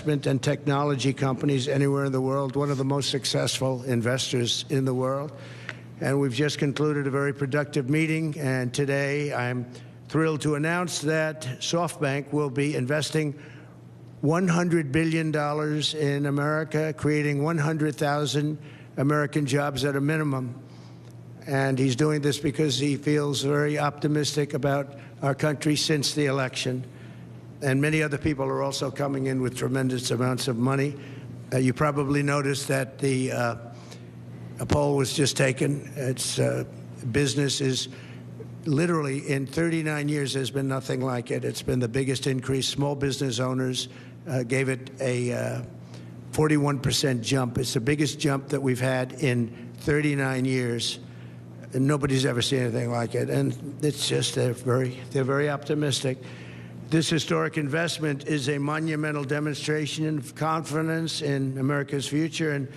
investment and technology companies anywhere in the world, one of the most successful investors in the world. And we've just concluded a very productive meeting, and today I'm thrilled to announce that SoftBank will be investing $100 billion in America, creating 100,000 American jobs at a minimum. And he's doing this because he feels very optimistic about our country since the election. And many other people are also coming in with tremendous amounts of money. You probably noticed that a poll was just taken. It's business is literally in 39 years, there's been nothing like it. It's been the biggest increase. Small business owners gave it a 41% jump. It's the biggest jump that we've had in 39 years. And nobody's ever seen anything like it. And it's just they're very optimistic. This historic investment is a monumental demonstration of confidence in America's future, and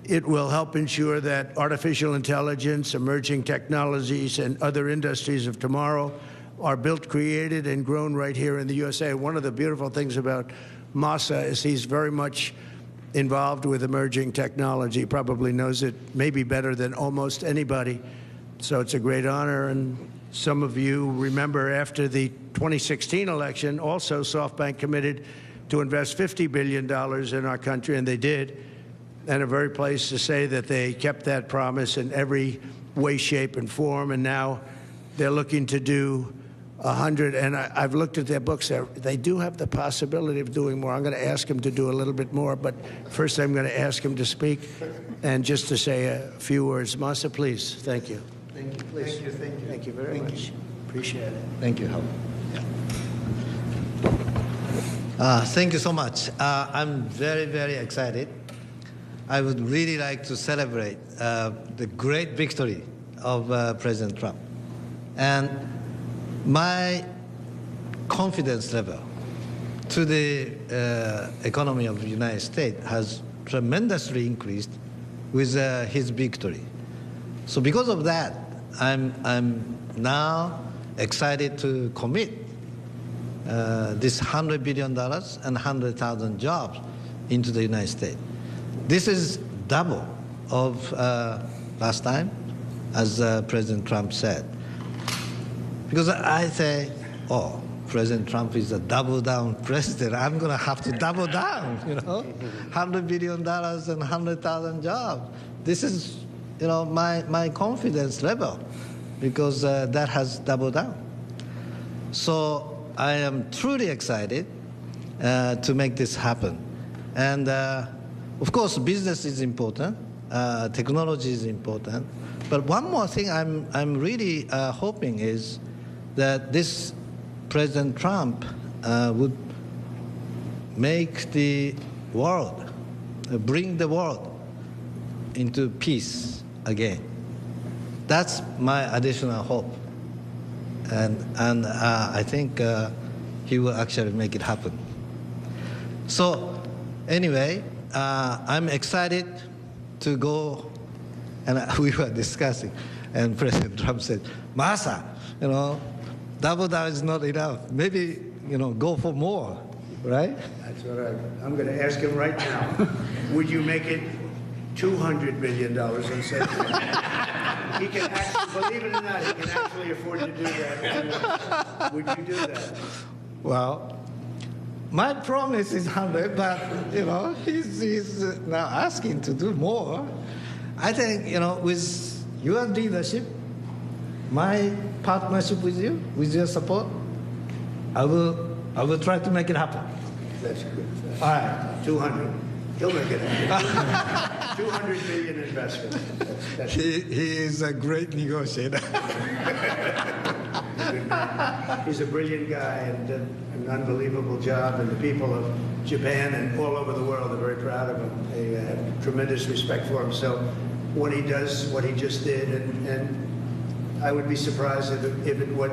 it will help ensure that artificial intelligence, emerging technologies, and other industries of tomorrow are built, created, and grown right here in the USA. One of the beautiful things about Masa is he's very much involved with emerging technology. He probably knows it maybe better than almost anybody. So it's a great honor. And some of you remember after the 2016 election, also SoftBank committed to invest $50 billion in our country, and they did. And I'm very pleased to say that they kept that promise in every way, shape, and form. And now they're looking to do 100. And I've looked at their books. They do have the possibility of doing more. I'm going to ask them to do a little bit more. But first, I'm going to ask them to speak and just to say a few words. Masa, please. Thank you. Thank you, please. Thank you, thank you. Thank you very much. Appreciate it. Thank you, Howard. Thank you so much. I'm very, very excited. I would really like to celebrate the great victory of President Trump. And my confidence level to the economy of the United States has tremendously increased with his victory. So because of that, I'm now excited to commit this $100 billion and 100,000 jobs into the United States. This is double of last time, as President Trump said. Because I say, oh, President Trump is a double-down president. I'm going to have to double down, $100 billion and 100,000 jobs. This is, my confidence level, because that has doubled down. So I am truly excited to make this happen. And of course, business is important, technology is important. But one more thing I'm really hoping is that this President Trump would make the world, bring the world into peace again. That's my additional hope. And I think he will actually make it happen. So anyway, I'm excited to go, and we were discussing, and President Trump said, Masa, double down is not enough. Maybe, go for more, right? That's what I'm going to ask him right now. Would you make it $200 billion and say he can actually, believe it or not, he can actually afford to do that. Would you do that? Well, my promise is 100, but, he's now asking to do more. I think, with your leadership, my partnership with you, with your support, I will try to make it happen. That's good. All right. 200. He'll make it happen. 200 billion investment. He is a great negotiator. He's a brilliant guy and an unbelievable job, and the people of Japan and all over the world are very proud of him. They have tremendous respect for him. So when he does what he just did, and I would be surprised if it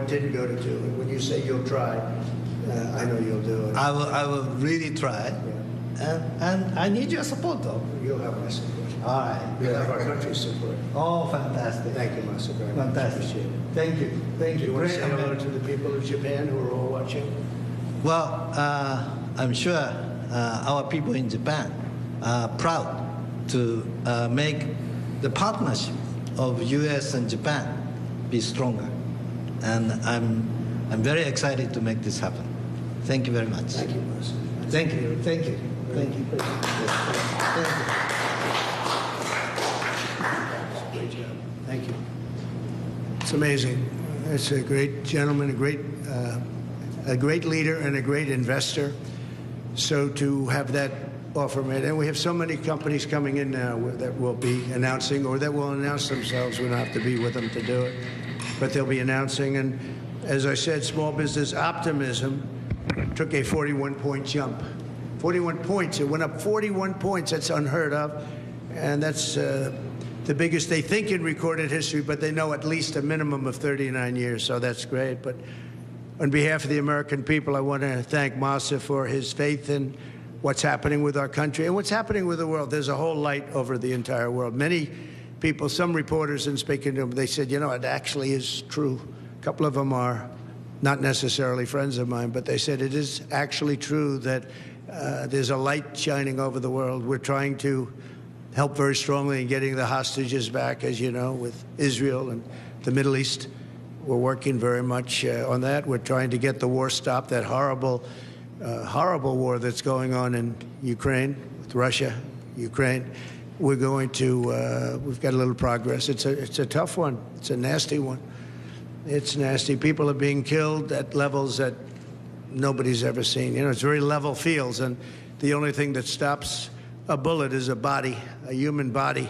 didn't go to 2. When you say you'll try, I know you'll do it. I will really try. Yeah. And I need your support, though. You'll have my support. All right. You'll have our country's support. Oh, fantastic. Thank you, Masa, very much. Fantastic. Appreciate it. Thank you. Thank you. Do you want to say hello to the people of Japan who are all watching? Well, I'm sure our people in Japan are proud to make the partnership of U.S. and Japan be stronger. And I'm very excited to make this happen. Thank you very much. Thank you, Boss. Thank you. Thank you. Thank you. Thank you. Great job. Thank you. It's amazing. It's a great gentleman, a great leader, and a great investor. So to have that offer made, and we have so many companies coming in now that will be announcing, or that will announce themselves. We don't have to be with them to do it, but they'll be announcing. And as I said, small business optimism took a 41-point jump. 41 points. It went up 41 points. That's unheard of, and that's the biggest they think in recorded history. But they know at least a minimum of 39 years, so that's great. But on behalf of the American people, I want to thank Masa for his faith in what's happening with our country and what's happening with the world. There's a whole light over the entire world. Many people, some reporters, in speaking to them, they said, you know, it actually is true. A couple of them are not necessarily friends of mine, but they said it is actually true that there's a light shining over the world. We're trying to help very strongly in getting the hostages back, as you know, with Israel and the Middle East. We're working very much on that. We're trying to get the war stopped, that horrible war that's going on in Ukraine, with Russia, Ukraine. We're going to, we've got a little progress. It's a tough one. It's a nasty one. It's nasty. People are being killed at levels that nobody's ever seen. You know, it's very level fields, and the only thing that stops a bullet is a body, a human body.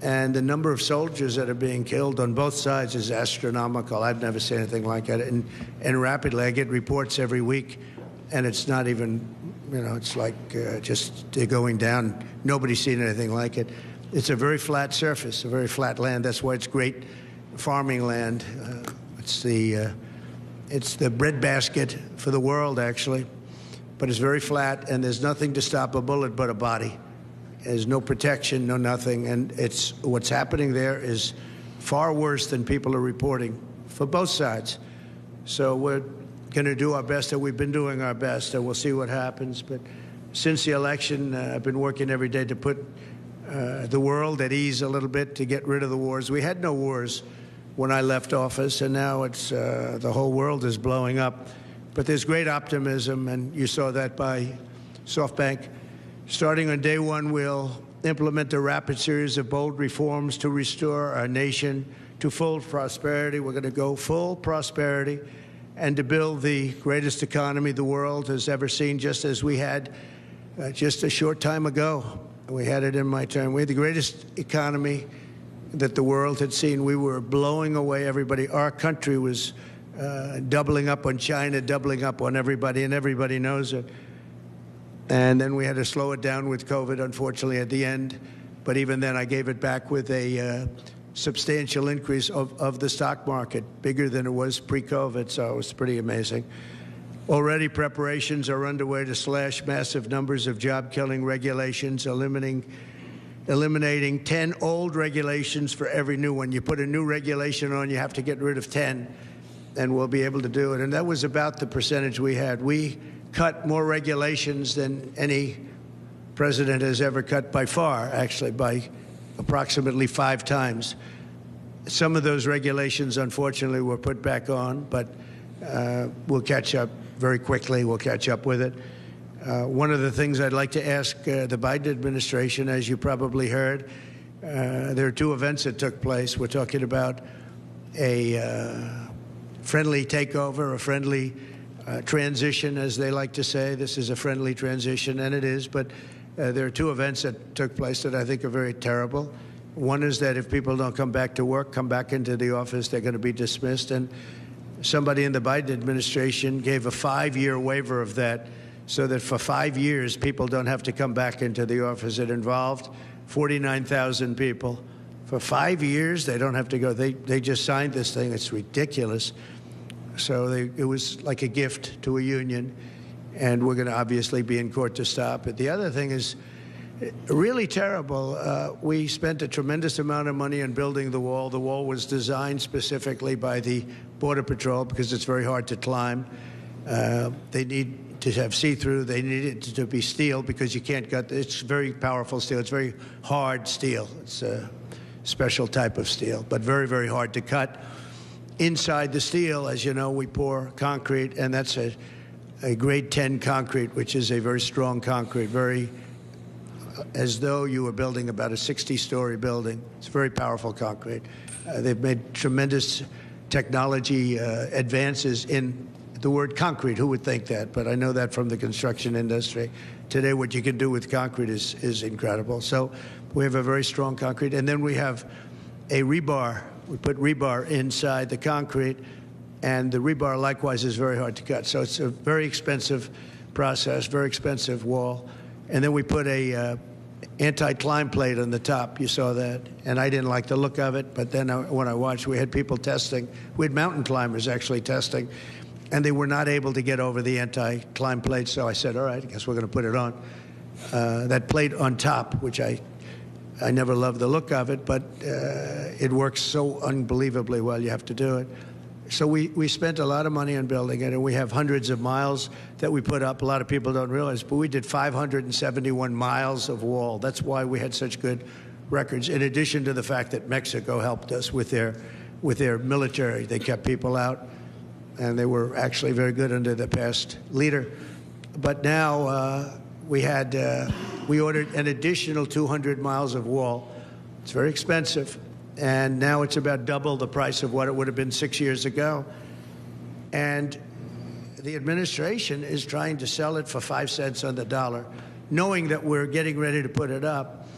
And the number of soldiers that are being killed on both sides is astronomical. I've never seen anything like that. And rapidly, I get reports every week, and it's not even, you know, it's like just they're going down. Nobody's seen anything like it. It's a very flat surface, a very flat land. That's why it's great farming land. It's the breadbasket for the world, actually. But it's very flat, and there's nothing to stop a bullet but a body. There's no protection, no nothing. And it's what's happening there is far worse than people are reporting for both sides. So we're going to do our best, and we've been doing our best, and we'll see what happens. But since the election, I've been working every day to put the world at ease a little bit, to get rid of the wars. We had no wars when I left office, and now it's the whole world is blowing up. But there's great optimism, and you saw that by SoftBank. Starting on day one, we'll implement a rapid series of bold reforms to restore our nation to full prosperity. We're going to go full prosperity and to build the greatest economy the world has ever seen, just as we had just a short time ago. We had it in my term. We had the greatest economy that the world had seen. We were blowing away everybody. Our country was doubling up on China, doubling up on everybody, and everybody knows it. And then we had to slow it down with COVID, unfortunately, at the end. But even then, I gave it back with a substantial increase of the stock market, bigger than it was pre-COVID, so it was pretty amazing. Already preparations are underway to slash massive numbers of job-killing regulations, eliminating 10 old regulations for every new one. You put a new regulation on, you have to get rid of 10, and we'll be able to do it. And that was about the percentage we had. We cut more regulations than any president has ever cut, by far, actually, by approximately 5 times. Some of those regulations, unfortunately, were put back on, but we'll catch up very quickly. We'll catch up with it. One of the things I'd like to ask the Biden administration, as you probably heard, there are 2 events that took place. We're talking about a friendly takeover, a friendly transition, as they like to say. This is a friendly transition, and it is, but there are 2 events that took place that I think are very terrible. One is that if people don't come back to work, come back into the office, they're going to be dismissed. And somebody in the Biden administration gave a 5-year waiver of that, so that for 5 years, people don't have to come back into the office. It involved 49,000 people. For 5 years, they don't have to go. They just signed this thing. It's ridiculous. So it was like a gift to a union, and we're going to obviously be in court to stop it. The other thing is really terrible. We spent a tremendous amount of money on building the wall. The wall was designed specifically by the Border Patrol because it's very hard to climb. They need to have see-through. They need it to be steel because you can't cut. It's very powerful steel. It's very hard steel. It's a special type of steel, but very, very hard to cut. Inside the steel, as you know, we pour concrete, and that's a grade 10 concrete, which is a very strong concrete, very as though you were building about a 60-story building. It's very powerful concrete. They've made tremendous technology advances in the word concrete. Who would think that? But I know that from the construction industry. Today, what you can do with concrete is incredible. So we have a very strong concrete. And then we have a rebar. We put rebar inside the concrete, and the rebar likewise is very hard to cut. So it's a very expensive process, very expensive wall. And then we put a anti-climb plate on the top. You saw that. And I didn't like the look of it, but then when I watched, we had people testing. We had mountain climbers actually testing, and they were not able to get over the anti-climb plate. So I said, all right, I guess we're going to put it on. That plate on top, which I never loved the look of it, but it works so unbelievably well, you have to do it. So we spent a lot of money on building it, and we have hundreds of miles that we put up. A lot of people don't realize, but we did 571 miles of wall. That's why we had such good records, in addition to the fact that Mexico helped us with their military. They kept people out, and they were actually very good under the past leader. But now we ordered an additional 200 miles of wall. It's very expensive. And now it's about double the price of what it would have been 6 years ago. And the administration is trying to sell it for 5 cents on the dollar, knowing that we're getting ready to put it up.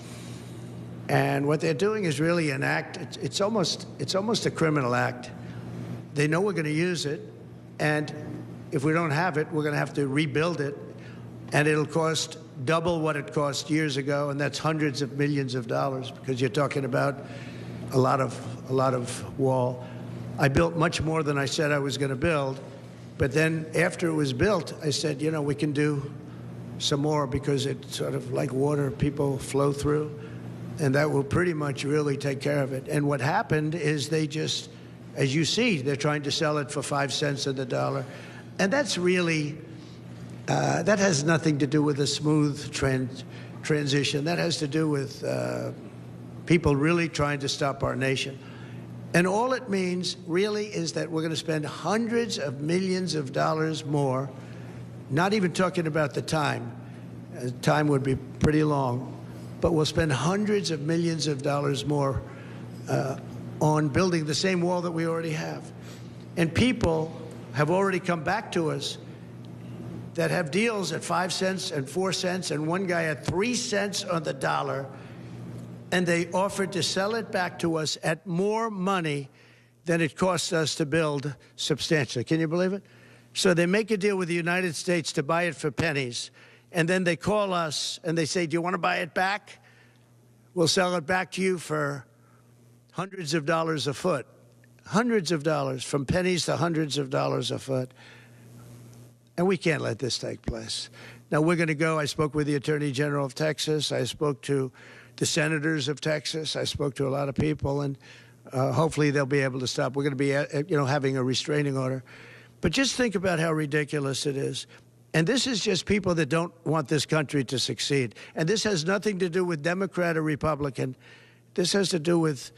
And what they're doing is really an act. It's almost a criminal act. They know we're going to use it, and if we don't have it, we're going to have to rebuild it, and it'll cost double what it cost years ago, and that's hundreds of millions of dollars, because you're talking about a lot of wall. I built much more than I said I was going to build, but then after it was built, I said, you know, we can do some more because it's sort of like water, people flow through, and that will pretty much really take care of it. And what happened is they just, as you see, they're trying to sell it for 5 cents on the dollar, and that's really, that has nothing to do with a smooth transition. That has to do with people really trying to stop our nation. And all it means really is that we're going to spend hundreds of millions of dollars more, not even talking about the time. Time would be pretty long, but we'll spend hundreds of millions of dollars more on building the same wall that we already have. And people have already come back to us that have deals at 5 cents and 4 cents, and one guy at 3 cents on the dollar, and they offered to sell it back to us at more money than it cost us to build substantially. Can you believe it? So they make a deal with the United States to buy it for pennies, and then they call us and they say, do you want to buy it back? We'll sell it back to you for hundreds of dollars a foot. Hundreds of dollars, from pennies to hundreds of dollars a foot. And we can't let this take place. Now, we're going to go. I spoke with the Attorney General of Texas. I spoke to the senators of Texas. I spoke to a lot of people, and hopefully they'll be able to stop. We're going to be, having a restraining order. But just think about how ridiculous it is. And this is just people that don't want this country to succeed. And this has nothing to do with Democrat or Republican. This has to do with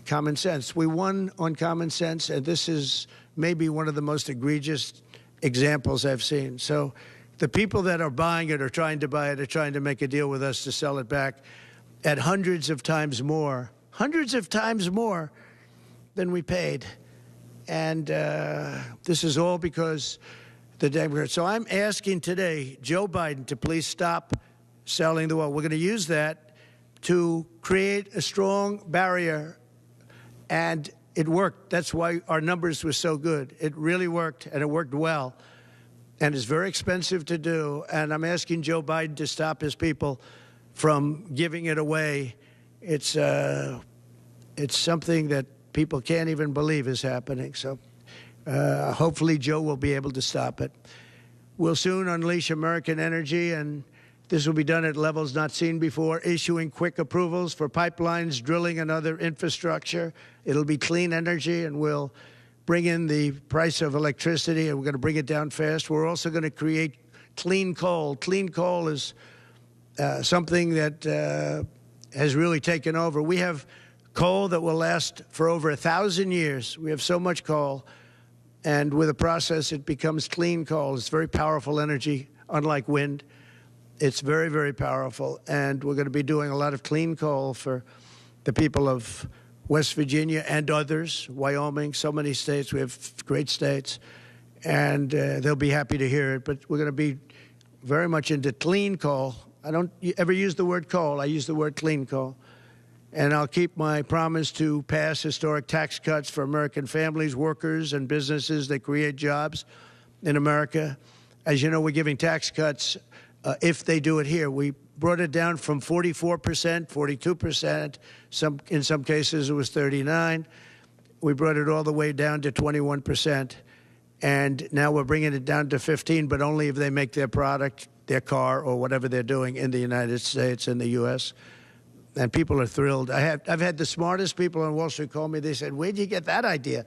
common sense. We won on common sense, and this is maybe one of the most egregious examples I've seen. So the people that are buying it or trying to buy it are trying to make a deal with us to sell it back at hundreds of times more than we paid. And this is all because the Democrats. So I'm asking today Joe Biden to please stop selling the wall. We're going to use that to create a strong barrier, and it worked. That's why our numbers were so good. It really worked, and it worked well. And it's very expensive to do. And I'm asking Joe Biden to stop his people from giving it away. It's something that people can't even believe is happening. So hopefully Joe will be able to stop it. We'll soon unleash American energy, and this will be done at levels not seen before, issuing quick approvals for pipelines, drilling, and other infrastructure. It'll be clean energy, and we'll bring in the price of electricity, and we're going to bring it down fast. We're also going to create clean coal. Clean coal is something that has really taken over. We have coal that will last for over 1,000 years. We have so much coal, and with a process, it becomes clean coal. It's very powerful energy, unlike wind. It's very, very powerful, and we're going to be doing a lot of clean coal for the people of West Virginia and others, Wyoming, so many states. We have great states, and they'll be happy to hear it. But we're going to be very much into clean coal. I don't ever use the word coal. I use the word clean coal. And I'll keep my promise to pass historic tax cuts for American families, workers, and businesses that create jobs in America. As you know, we're giving tax cuts if they do it here. We brought it down from 44%, 42%. In some cases, it was 39%. We brought it all the way down to 21%. And now we're bringing it down to 15%, but only if they make their product, their car, or whatever they're doing in the United States, in the U.S., and people are thrilled. I've had the smartest people on Wall Street call me. They said, "Where'd you get that idea?"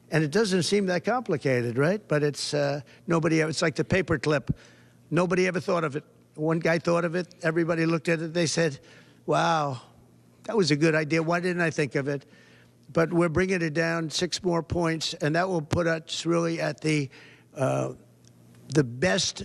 And it doesn't seem that complicated, right? But it's it's like the paperclip. Nobody ever thought of it. One guy thought of it. Everybody looked at it. They said, "Wow, that was a good idea. Why didn't I think of it?" But we're bringing it down 6 more points, and that will put us really at the best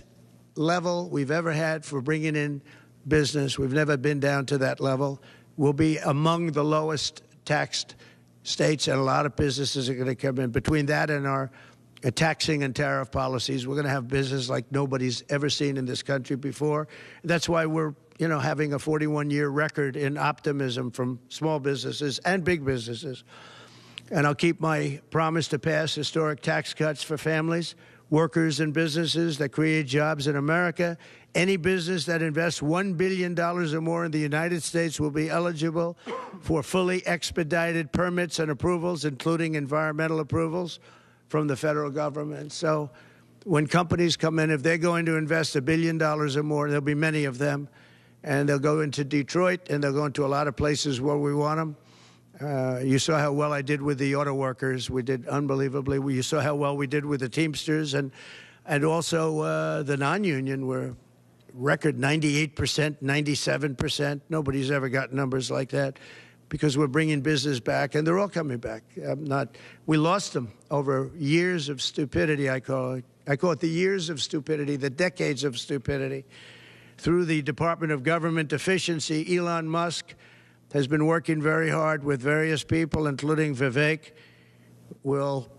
level we've ever had for bringing in business. We've never been down to that level. We'll be among the lowest taxed states, and a lot of businesses are going to come in. Between that and our taxing and tariff policies, we're going to have business like nobody's ever seen in this country before. That's why we're, having a 41-year record in optimism from small businesses and big businesses. And I'll keep my promise to pass historic tax cuts for families, workers, and businesses that create jobs in America. Any business that invests $1 billion or more in the United States will be eligible for fully expedited permits and approvals, including environmental approvals from the federal government. So when companies come in, if they're going to invest $1 billion or more, there'll be many of them, and they'll go into Detroit, and they'll go into a lot of places where we want them. You saw how well I did with the auto workers. We did unbelievably. You saw how well we did with the Teamsters, and also the non-union were record 98%, 97%. Nobody's ever got numbers like that because we're bringing business back, and they're all coming back. We lost them over years of stupidity, I call it. I call it the years of stupidity, the decades of stupidity. Through the Department of Government Efficiency, Elon Musk has been working very hard with various people, including Vivek. We'll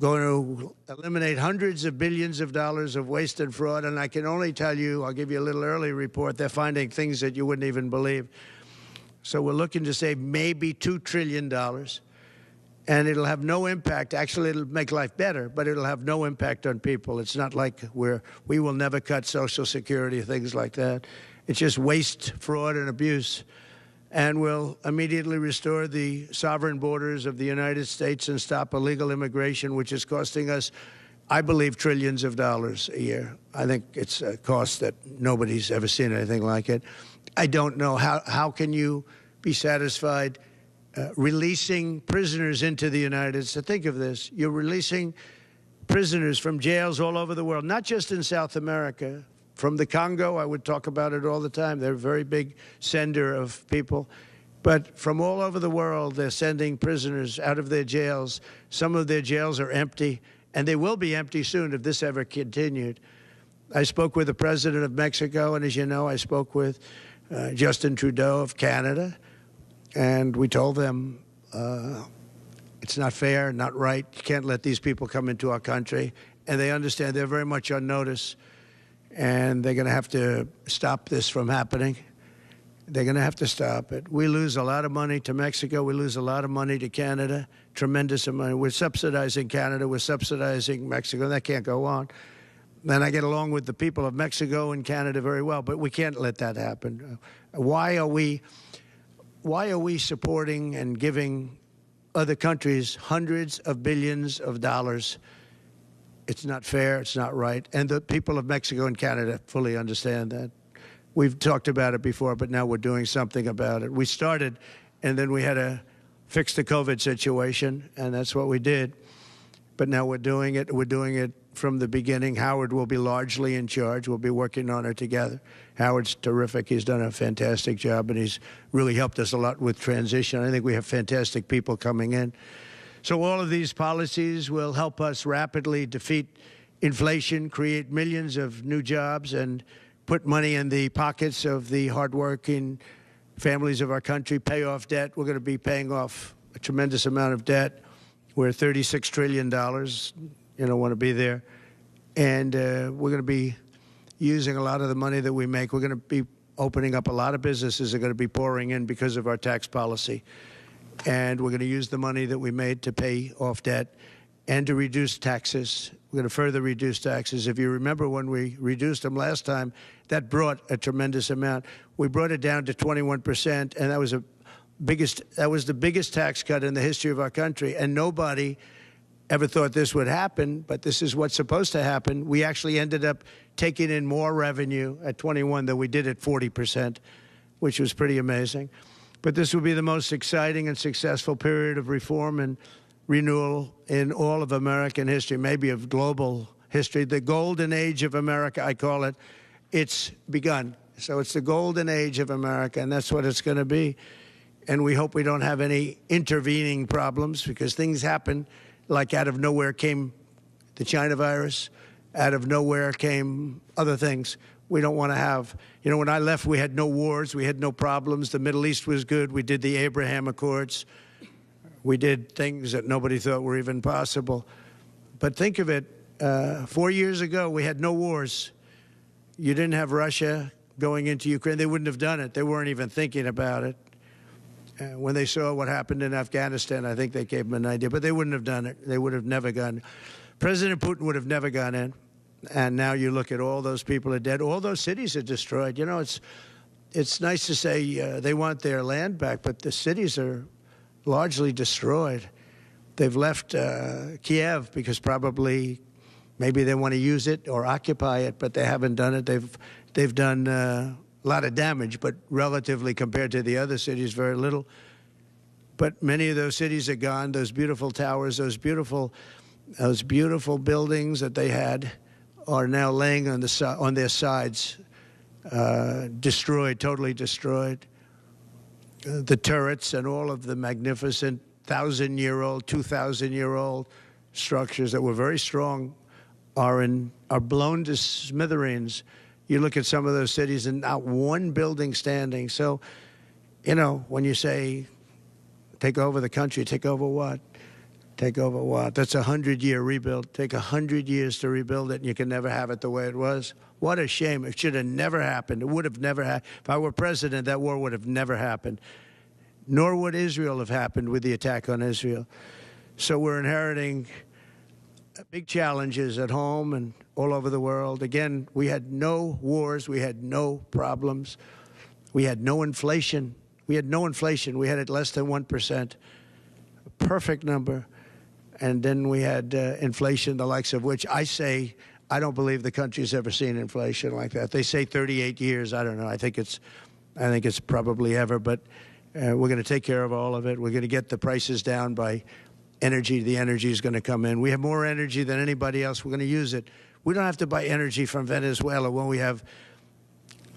going to eliminate hundreds of billions of dollars of waste and fraud. And I can only tell you, I'll give you a little early report, they're finding things that you wouldn't even believe. So we're looking to save maybe $2 trillion. And it'll have no impact. Actually, it'll make life better, but it'll have no impact on people. It's not like we will never cut Social Security, things like that. It's just waste, fraud, and abuse. And we'll immediately restore the sovereign borders of the United States and stop illegal immigration, which is costing us, I believe, trillions of dollars a year. I think it's a cost that nobody's ever seen anything like it. I don't know how can you be satisfied releasing prisoners into the United States. Think of this. You're releasing prisoners from jails all over the world, not just in South America. From the Congo, I would talk about it all the time. They're a very big sender of people. But from all over the world, they're sending prisoners out of their jails. Some of their jails are empty, and they will be empty soon if this ever continued. I spoke with the president of Mexico, and as you know, I spoke with Justin Trudeau of Canada, and we told them it's not fair, not right. You can't let these people come into our country. And they understand. They're very much on notice. And they're going to have to stop this from happening. They're going to have to stop it. We lose a lot of money to Mexico. We lose a lot of money to Canada, tremendous amount. We're subsidizing Canada. We're subsidizing Mexico. That can't go on. And I get along with the people of Mexico and Canada very well, but we can't let that happen. Why are we supporting and giving other countries hundreds of billions of dollars? It's not fair. It's not right. And the people of Mexico and Canada fully understand that. We've talked about it before, but now we're doing something about it. We started, and then we had to fix the COVID situation, and that's what we did. but now we're doing it. We're doing it from the beginning. Howard will be largely in charge. We'll be working on it together. Howard's terrific. He's done a fantastic job, and he's really helped us a lot with transition. I think we have fantastic people coming in. So all of these policies will help us rapidly defeat inflation, create millions of new jobs, and put money in the pockets of the hardworking families of our country, pay off debt. We're going to be paying off a tremendous amount of debt. We're $36 trillion. You don't want to be there. And we're going to be using a lot of the money that we make. We're going to be opening up a lot of businesses are going to be pouring in because of our tax policy. And we're going to use the money that we made to pay off debt and to reduce taxes. We're going to further reduce taxes. If you remember when we reduced them last time, that brought a tremendous amount. We brought it down to 21%, and that was the biggest tax cut in the history of our country. And nobody ever thought this would happen, but this is what's supposed to happen. We actually ended up taking in more revenue at 21 than we did at 40%, which was pretty amazing. But this will be the most exciting and successful period of reform and renewal in all of American history, maybe of global history. The golden age of America, I call it. It's begun. So it's the golden age of America, and that's what it's going to be. And we hope we don't have any intervening problems, because things happen. Like out of nowhere came the China virus. Out of nowhere came other things we don't want to have. You know, when I left, we had no wars. We had no problems. The Middle East was good. We did the Abraham Accords. We did things that nobody thought were even possible. But think of it, 4 years ago, we had no wars. You didn't have Russia going into Ukraine. They wouldn't have done it. They weren't even thinking about it. When they saw what happened in Afghanistan, I think they gave them an idea, but they wouldn't have done it. They would have never gone. President Putin would have never gone in. And now you look at all those people are dead. All those cities are destroyed. You know, it's nice to say they want their land back, but the cities are largely destroyed. They've left Kiev because probably maybe they want to use it or occupy it, but they haven't done it. They've done a lot of damage, but relatively compared to the other cities, very little. But many of those cities are gone. Those beautiful towers, those beautiful buildings that they had are now laying on their sides, destroyed, totally destroyed. The turrets and all of the magnificent 1,000-year-old, 2,000-year-old structures that were very strong are blown to smithereens. You look at some of those cities and not one building standing. So, you know, when you say take over the country, take over what? Take over what? That's a 100-year rebuild. Take 100 years to rebuild it, and you can never have it the way it was. What a shame. It should have never happened. It would have never happened. If I were president, that war would have never happened. Nor would Israel have happened with the attack on Israel. So we're inheriting big challenges at home and all over the world. Again, we had no wars. We had no problems. We had no inflation. We had no inflation. We had it less than 1%. A perfect number. And then we had inflation, the likes of which I say I don't believe the country's ever seen inflation like that. They say 38 years. I don't know. I think it's probably ever. But we're going to take care of all of it. We're going to get the prices down by energy. The energy is going to come in. We have more energy than anybody else. We're going to use it. We don't have to buy energy from Venezuela when we have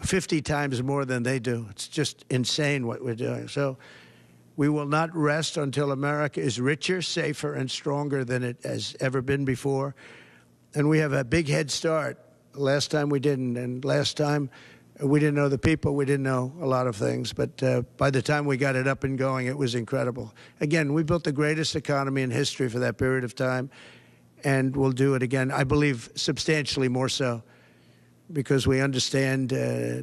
50 times more than they do. It's just insane what we're doing. So we will not rest until America is richer, safer, and stronger than it has ever been before. And we have a big head start. Last time we didn't. And last time we didn't know the people. We didn't know a lot of things. But by the time we got it up and going, it was incredible. Again, we built the greatest economy in history for that period of time. And we'll do it again, I believe, substantially more so, because we understand,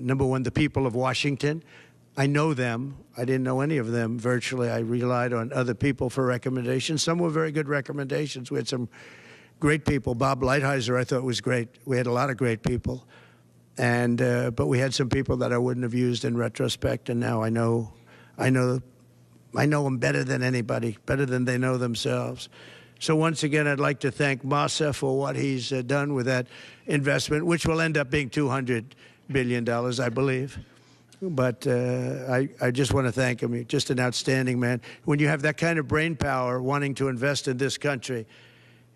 number one, the people of Washington. I know them. I didn't know any of them virtually. I relied on other people for recommendations. Some were very good recommendations. We had some great people. Bob Lighthizer, I thought, was great. We had a lot of great people. And but we had some people that I wouldn't have used in retrospect, and now I know them better than anybody, better than they know themselves. So once again, I'd like to thank Masa for what he's done with that investment, which will end up being $200 billion, I believe. But I just want to thank him. He's just an outstanding man. When you have that kind of brain power wanting to invest in this country,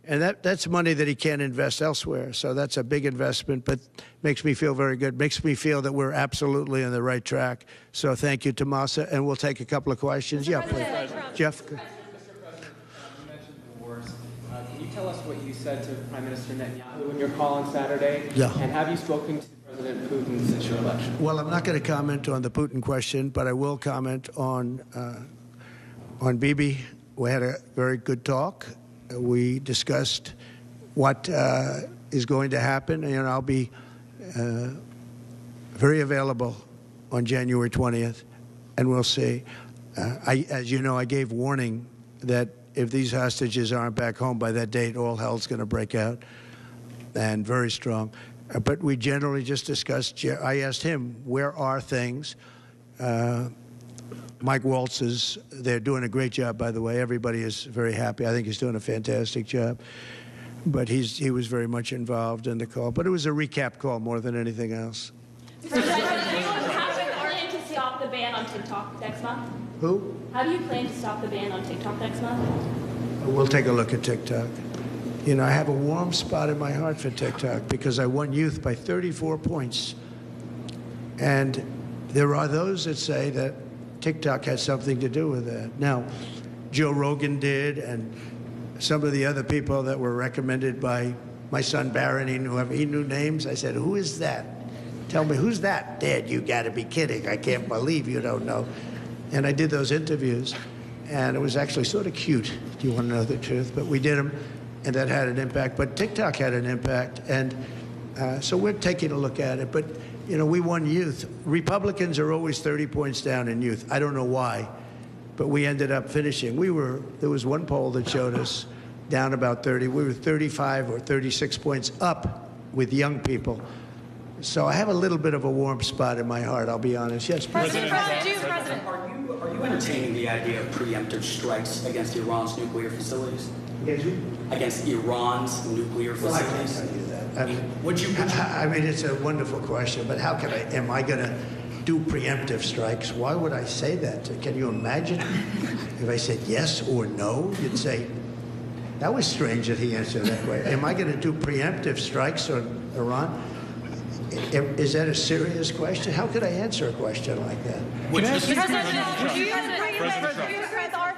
And that's money that he can't invest elsewhere. So that's a big investment, but makes me feel very good. Makes me feel that we're absolutely on the right track. So thank you, Tomasa. And we'll take a couple of questions. Yeah, please. Jeff. Mr. President, you mentioned the wars. Can you tell us what you said to Prime Minister Netanyahu in your call on Saturday? Yeah. And have you spoken to President Putin since your election? Well, I'm not going to comment on the Putin question, but I will comment on Bibi. We had a very good talk. We discussed what is going to happen, and I'll be very available on January 20th, and we'll see. As you know, I gave warning that if these hostages aren't back home by that date, all hell's going to break out, and very strong. But we generally just discussed. I asked him, where are things? Mike Waltz they're doing a great job, by the way. Everybody is very happy. I think he's doing a fantastic job. But he was very much involved in the call. But it was a recap call more than anything else. How do you plan to stop the ban on TikTok next month? Who? How do you plan to stop the ban on TikTok next month? We'll take a look at TikTok. You know, I have a warm spot in my heart for TikTok because I won youth by 34 points. And there are those that say that TikTok has something to do with that. Now, Joe Rogan did, and some of the other people that were recommended by my son Barron, he knew names. I said, who is that? Tell me, who's that? Dad, you got to be kidding. I can't believe you don't know. And I did those interviews, and it was actually sort of cute, do you want to know the truth? But we did them, and that had an impact. But TikTok had an impact, and so we're taking a look at it. But you know, we won youth. Republicans are always 30 points down in youth. I don't know why, but we ended up finishing. There was one poll that showed us down about 30. We were 35 or 36 points up with young people. So I have a little bit of a warm spot in my heart, I'll be honest. Yes, President. Are you entertaining the idea of preemptive strikes against Iran's nuclear facilities? Against Iran's nuclear Well, I can't facilities? tell you that. I mean, it's a wonderful question, but how can am I going to do preemptive strikes? Why would I say that? Can you imagine if I said yes or no? You'd say, that was strange that he answered that way. Am I going to do preemptive strikes on Iran? Is that a serious question? How could I answer a question like that?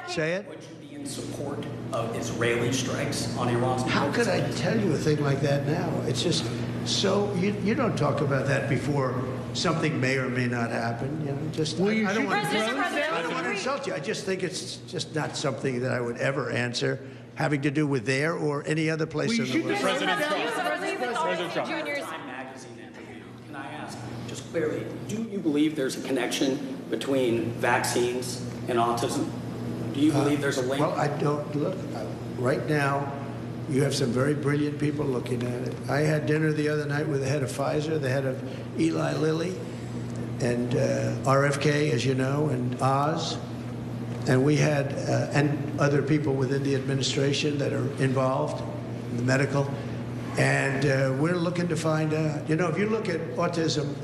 Say it. Would you be in support of Israeli strikes on Iran's nuclear How could I facilities? tell you a thing like that now? It's just so you don't talk about that before something may or may not happen. You know, just I don't want to insult you. I just think it's just not something that I would ever answer having to do with there or any other place in the world. President Trump. Time magazine interview. Can I ask, just clearly, do you believe there's a connection between vaccines and autism? Do you believe there's a link? Well, I don't look. Right now, you have some very brilliant people looking at it. I had dinner the other night with the head of Pfizer, the head of Eli Lilly, and RFK, as you know, and Oz. And we had, and other people within the administration that are involved, the medical. And we're looking to find out, you know, if you look at autism,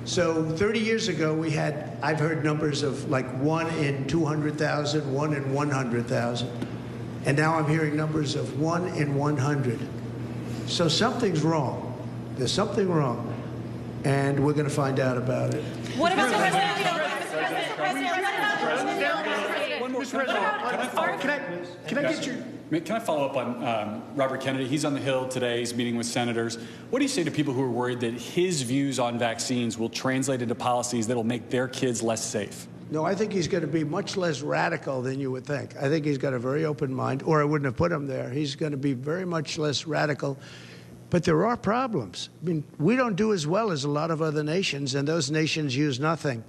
so 30 years ago we had, I've heard numbers of like 1 in 200,000, 1 in 100,000. And now I'm hearing numbers of 1 in 100. So something's wrong. There's something wrong. And we're going to find out about it. What about the president? Can I follow up on Robert Kennedy? He's on the Hill today. He's meeting with senators. What do you say to people who are worried that his views on vaccines will translate into policies that will make their kids less safe? No, I think he's going to be much less radical than you would think. I think he's got a very open mind, or I wouldn't have put him there. He's going to be very much less radical. But there are problems. I mean, we don't do as well as a lot of other nations, and those nations use nothing.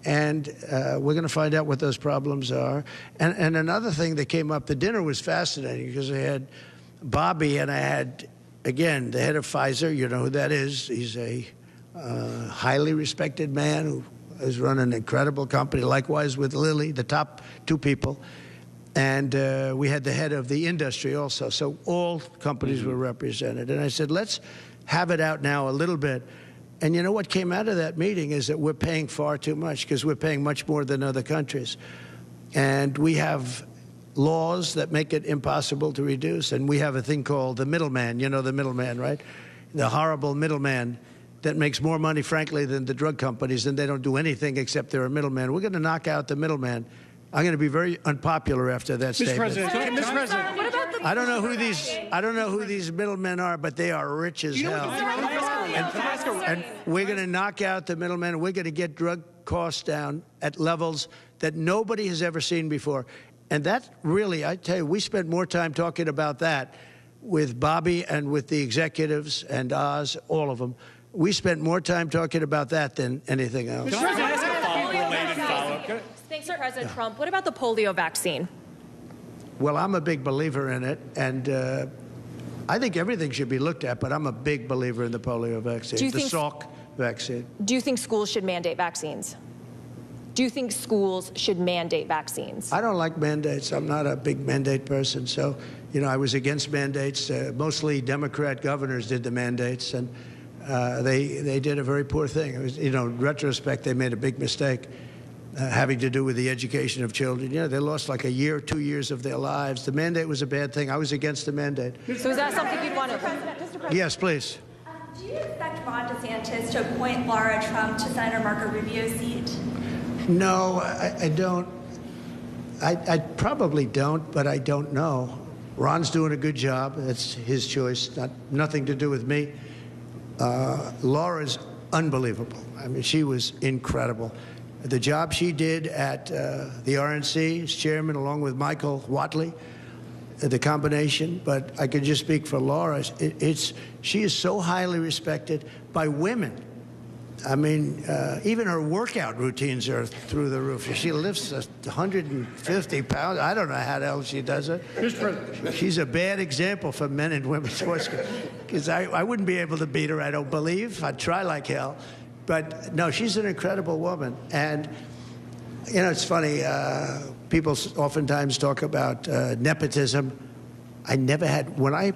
And we're going to find out what those problems are. And another thing that came up, the dinner was fascinating because I had Bobby and I had, again, the head of Pfizer. You know who that is. He's a highly respected man who has run an incredible company, likewise with Lilly, the top two people. And we had the head of the industry also. So all companies were represented. And I said, let's have it out now a little bit. And you know what came out of that meeting is that we're paying far too much because we're paying much more than other countries. And we have laws that make it impossible to reduce. And we have a thing called the middleman. You know the middleman, right? The horrible middleman that makes more money, frankly, than the drug companies, and they don't do anything except they're a middleman. We're going to knock out the middleman. I'm going to be very unpopular after that statement. Mr. President, What about the I don't know who these middlemen are, but they are rich as hell. And we're going to knock out the middlemen. We're going to get drug costs down at levels that nobody has ever seen before. And that really, I tell you, we spent more time talking about that with Bobby and with the executives and Oz, all of them. We spent more time talking about that than anything else. Can I ask a follow-up-related follow-up? Thanks, President Trump. What about the polio vaccine? Well, I'm a big believer in it, and I think everything should be looked at, but I'm a big believer in the polio vaccine, the Salk vaccine. Do you think schools should mandate vaccines? Do you think schools should mandate vaccines? I don't like mandates. I'm not a big mandate person. So, you know, I was against mandates. Mostly Democrat governors did the mandates, and they did a very poor thing. It was, you know, in retrospect, they made a big mistake having to do with the education of children. You know, they lost like a year, 2 years of their lives. The mandate was a bad thing. I was against the mandate. So is that something you'd want to... Yes, please. Do you expect Ron DeSantis to appoint Laura Trump to Senator Marco Rubio's seat? No, I don't. I probably don't, but I don't know. Ron's doing a good job. That's his choice, nothing to do with me. Laura's unbelievable. I mean, she was incredible. The job she did at the RNC as chairman, along with Michael Whatley, the combination. But I can just speak for Laura. She is so highly respected by women. I mean, even her workout routines are through the roof. She lifts 150 pounds. I don't know how the hell she does it. She's a bad example for men and women sports, because I wouldn't be able to beat her, I don't believe. I'd try like hell. But, no, she's an incredible woman. And, you know, it's funny. People oftentimes talk about nepotism. I never had. When I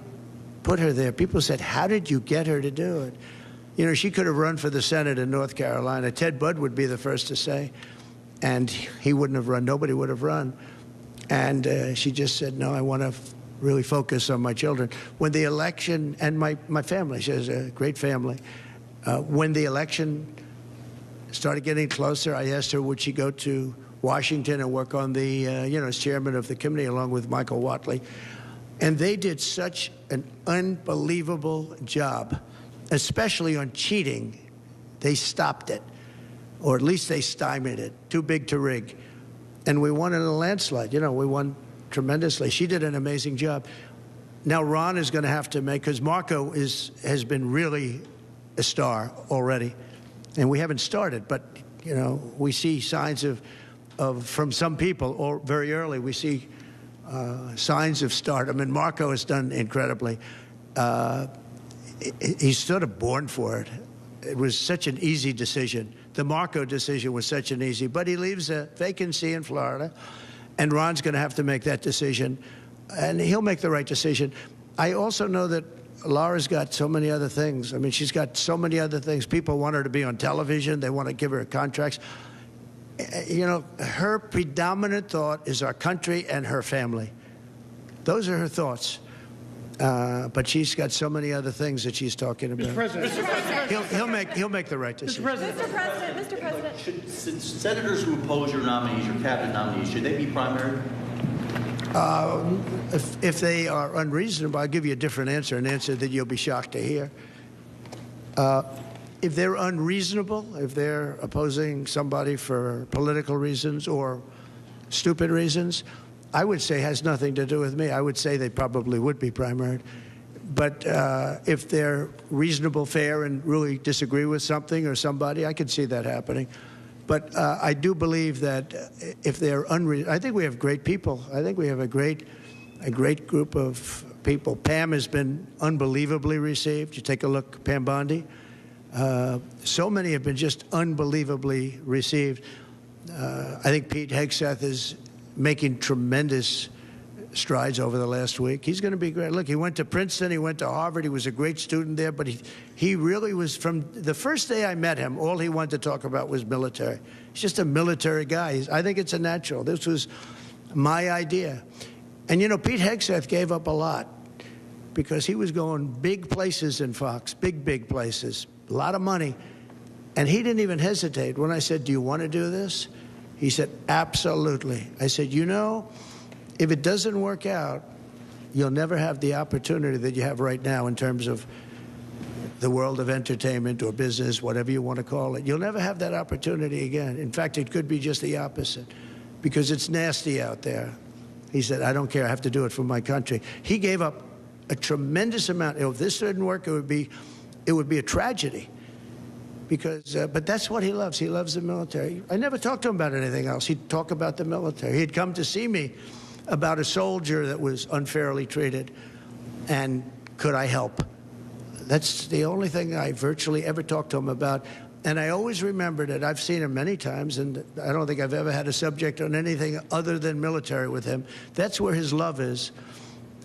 put her there, people said, how did you get her to do it? You know, she could have run for the Senate in North Carolina. Ted Budd would be the first to say. And he wouldn't have run. Nobody would have run. And she just said, no, I want to really focus on my children. When the election, and my family, she has a great family. When the election started getting closer, I asked her, would she go to Washington and work on the, you know, as chairman of the committee along with Michael Whatley. And they did such an unbelievable job, especially on cheating. They stopped it, or at least they stymied it. Too big to rig. And we won in a landslide. You know, we won tremendously. She did an amazing job. Now Ron is going to have to make, because Marco has been really a star already, and we haven't started, but, you know, we see signs of from some people, or very early, we see signs of stardom, and Marco has done incredibly. He's sort of born for it. It was such an easy decision. The Marco decision was such an easy, but he leaves a vacancy in Florida, and Ron's going to have to make that decision, and he'll make the right decision. I also know that Laura's got so many other things. I mean, she's got so many other things. People want her to be on television. They want to give her contracts. You know, her predominant thought is our country and her family. Those are her thoughts. But she's got so many other things that she's talking about. Mr. President. He'll make the right decision. Mr. President. Should senators who oppose your nominees, your cabinet nominees, should they be primary? If they are unreasonable, I'll give you a different answer, an answer that you'll be shocked to hear. If they're unreasonable, if they're opposing somebody for political reasons or stupid reasons, I would say has nothing to do with me. I would say they probably would be primaried. But if they're reasonable, fair, and really disagree with something or somebody, I could see that happening. But I do believe that if they're I think we have great people. I think we have a great group of people. Pam has been unbelievably received. You take a look, Pam Bondi. So many have been just unbelievably received. I think Pete Hegseth is making tremendous strides over the last week. He's going to be great. Look, he went to Princeton, he went to Harvard, he was a great student there, but he really was, from the first day I met him, all he wanted to talk about was military. He's just a military guy. I think it's a natural. This was my idea. And, you know, Pete Hegseth gave up a lot because he was going big places in Fox, big places, a lot of money. And he didn't even hesitate. When I said, do you want to do this? He said, absolutely. I said, you know, if it doesn't work out, you'll never have the opportunity that you have right now in terms of the world of entertainment or business, whatever you want to call it. You'll never have that opportunity again. In fact, it could be just the opposite because it's nasty out there. He said, I don't care. I have to do it for my country. He gave up a tremendous amount. If this didn't work, it would be a tragedy. Because, but that's what he loves. He loves the military. I never talked to him about anything else. He'd talk about the military. He'd come to see me about a soldier that was unfairly treated, and could I help? That's the only thing I virtually ever talked to him about. And I always remembered it. I've seen him many times, and I don't think I've ever had a subject on anything other than military with him. That's where his love is.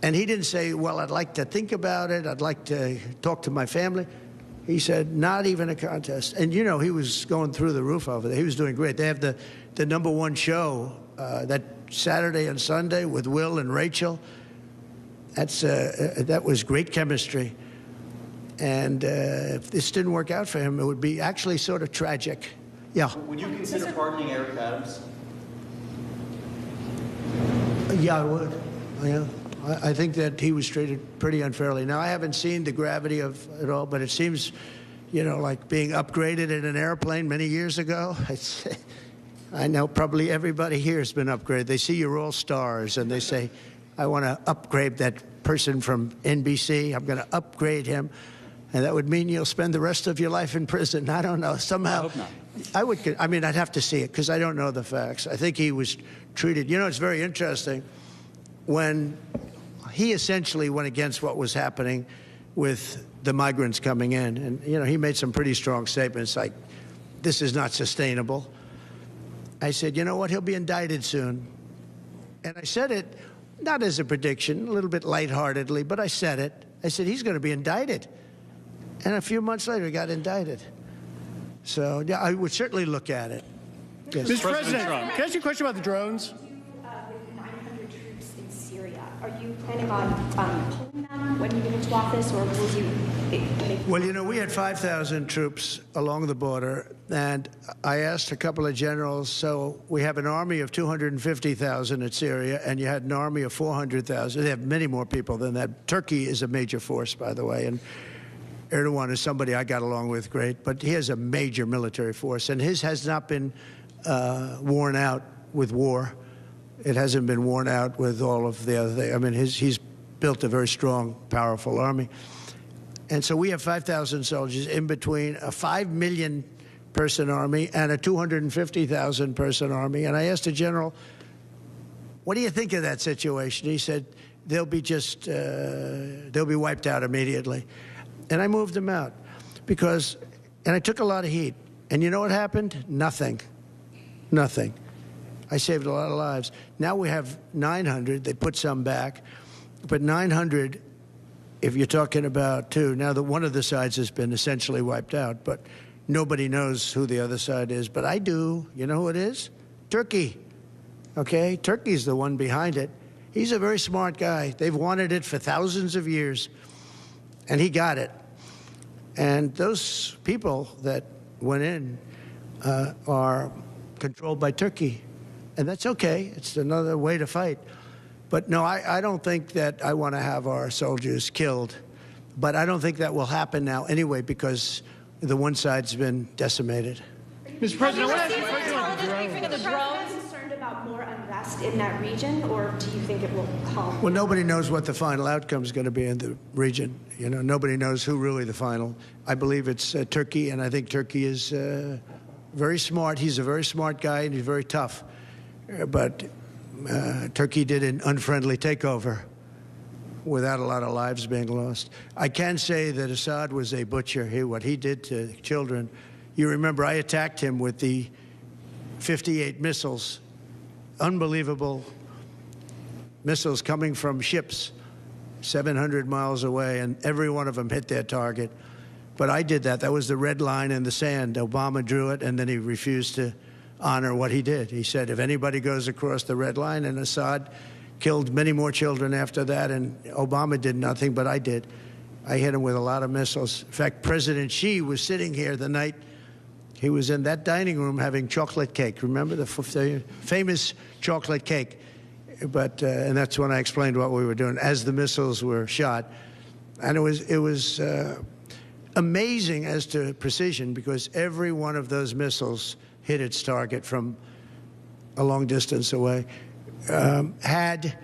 And he didn't say, well, I'd like to think about it. I'd like to talk to my family. He said, not even a contest. And, you know, he was going through the roof over there. He was doing great. They have the #1 show that Saturday and Sunday with Will and Rachel. That was great chemistry. And if this didn't work out for him, it would be actually sort of tragic. Yeah. Would you consider pardoning Eric Adams? Yeah, I would. Yeah. I think that he was treated pretty unfairly. Now, I haven't seen the gravity of it all, but it seems, you know, like being upgraded in an airplane many years ago. I know probably everybody here has been upgraded. They see you're all stars, and they say, I want to upgrade that person from NBC. I'm going to upgrade him. And that would mean you'll spend the rest of your life in prison. I don't know. Somehow, I hope not. I mean, I'd have to see it because I don't know the facts. I think he was treated. You know, it's very interesting. When he essentially went against what was happening with the migrants coming in. And, you know, he made some pretty strong statements like, this is not sustainable. I said, you know what, he'll be indicted soon. And I said it not as a prediction, a little bit lightheartedly, but I said it. I said, he's going to be indicted. And a few months later, he got indicted. So, yeah, I would certainly look at it. Yes. Mr. President, can I ask you a question about the drones? Are you planning on pulling them when you get into office, or will you? Well, you know, we had 5,000 troops along the border, and I asked a couple of generals, so we have an army of 250,000 in Syria, and you had an army of 400,000. They have many more people than that. Turkey is a major force, by the way, and Erdogan is somebody I got along with great, but he has a major military force, and his has not been worn out with war. It hasn't been worn out with all of the other things. I mean, he's built a very strong, powerful army. And so we have 5,000 soldiers in between a 5 million person army and a 250,000 person army. And I asked the general, what do you think of that situation? He said, they'll be wiped out immediately. And I moved them out because, and I took a lot of heat. And you know what happened? Nothing. Nothing. I saved a lot of lives. Now we have 900. They put some back. But 900, if you're talking about two, now one of the sides has been essentially wiped out, but nobody knows who the other side is. But I do. You know who it is? Turkey. Okay? Turkey's the one behind it. He's a very smart guy. They've wanted it for thousands of years, and he got it. And those people that went in are controlled by Turkey. And that's okay. It's another way to fight. But no, I don't think that I want to have our soldiers killed. But I don't think that will happen now anyway because the one side's been decimated. Mr. President, I want to ask you a question about the drones. Are you concerned about more unrest in that region, or do you think it will calm? Well, nobody knows what the final outcome is going to be in the region. You know, nobody knows who really the final. I believe it's Turkey, and I think Turkey is very smart. He's a very smart guy, and he's very tough. But Turkey did an unfriendly takeover without a lot of lives being lost. I can say that Assad was a butcher. What he did to children. You remember I attacked him with the 58 missiles, unbelievable missiles coming from ships 700 miles away, and every one of them hit their target. But I did that. That was the red line in the sand. Obama drew it, and then he refused to honor what he did. He said, if anybody goes across the red line, and Assad killed many more children after that, and Obama did nothing, but I did. I hit him with a lot of missiles. In fact, President Xi was sitting here the night he was in that dining room having chocolate cake. Remember the famous chocolate cake? But and that's when I explained what we were doing as the missiles were shot. And it was amazing as to precision, because every one of those missiles hit its target from a long distance away. Had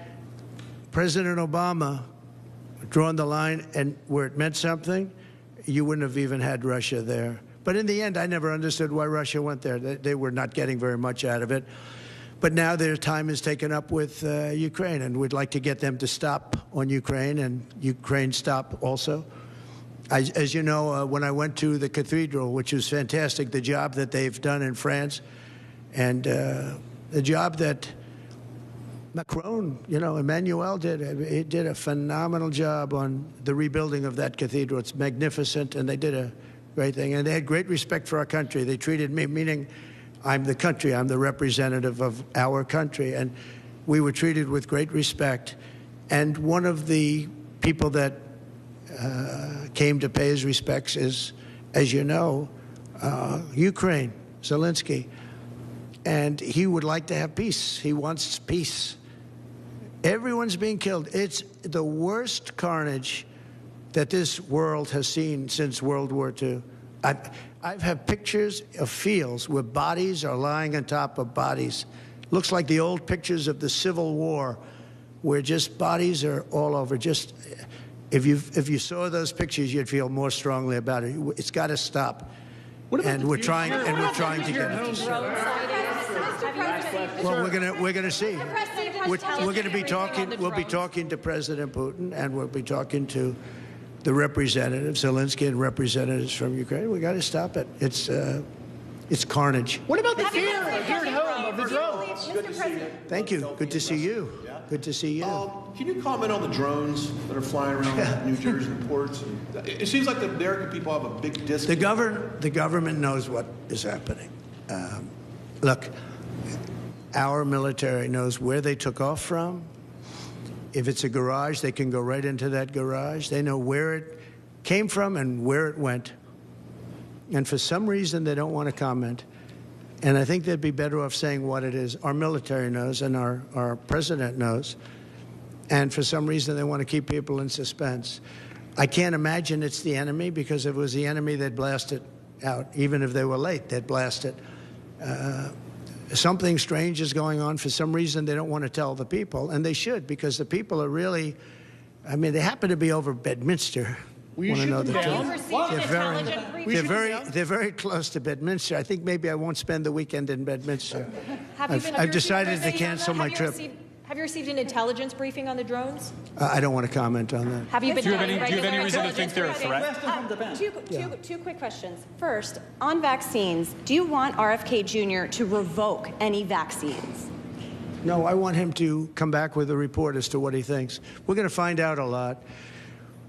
President Obama drawn the line and where it meant something, you wouldn't have even had Russia there. But in the end, I never understood why Russia went there. They were not getting very much out of it. But now their time is taken up with Ukraine, and we'd like to get them to stop on Ukraine, and Ukraine stop also. As you know, when I went to the cathedral, which was fantastic, the job that they've done in France, and the job that Macron, Emmanuel did a phenomenal job on the rebuilding of that cathedral. It's magnificent, and they did a great thing. And they had great respect for our country. They treated me, meaning I'm the country, I'm the representative of our country, and we were treated with great respect. And one of the people that came to pay his respects is, as you know, Ukraine, Zelensky. And he would like to have peace. He wants peace. Everyone's being killed. It's the worst carnage that this world has seen since World War II. I've had pictures of fields where bodies are lying on top of bodies. Looks like the old pictures of the Civil War, where just bodies are all over. Just if you saw those pictures, you'd feel more strongly about it. It's got to stop. And we're trying to get it to stop. Well, we're gonna see. We're going to be talking. We'll be talking to President Putin, and we'll be talking to the representatives, Zelensky, and representatives from Ukraine. We got to stop it. It's carnage. What about the fear here at home of the drones? Good to see you. Thank you. Good to see you. Good to see you. Can you comment on the drones that are flying around New Jersey and ports? It seems like the American people have a big disconnect. The government knows what is happening. Look, our military knows where they took off from. If it's a garage, they can go right into that garage. They know where it came from and where it went. And for some reason, they don't want to comment. And I think they'd be better off saying what it is. Our military knows, and our president knows. And for some reason, they want to keep people in suspense. I can't imagine it's the enemy, because if it was the enemy, they'd blast it out. Even if they were late, they'd blast it. Something strange is going on. For some reason, they don't want to tell the people, and they should, because the people are really, I mean, they happen to be over Bedminster. Will you shoot them down? They're very close to Bedminster. I think maybe I won't spend the weekend in Bedminster. I've decided to cancel my trip. Have you received an intelligence briefing on the drones? I don't want to comment on that. Have you been? Do you have any reason to think they're a threat? Two quick questions. First, on vaccines, do you want RFK Jr. to revoke any vaccines? No, I want him to come back with a report as to what he thinks. We're going to find out a lot.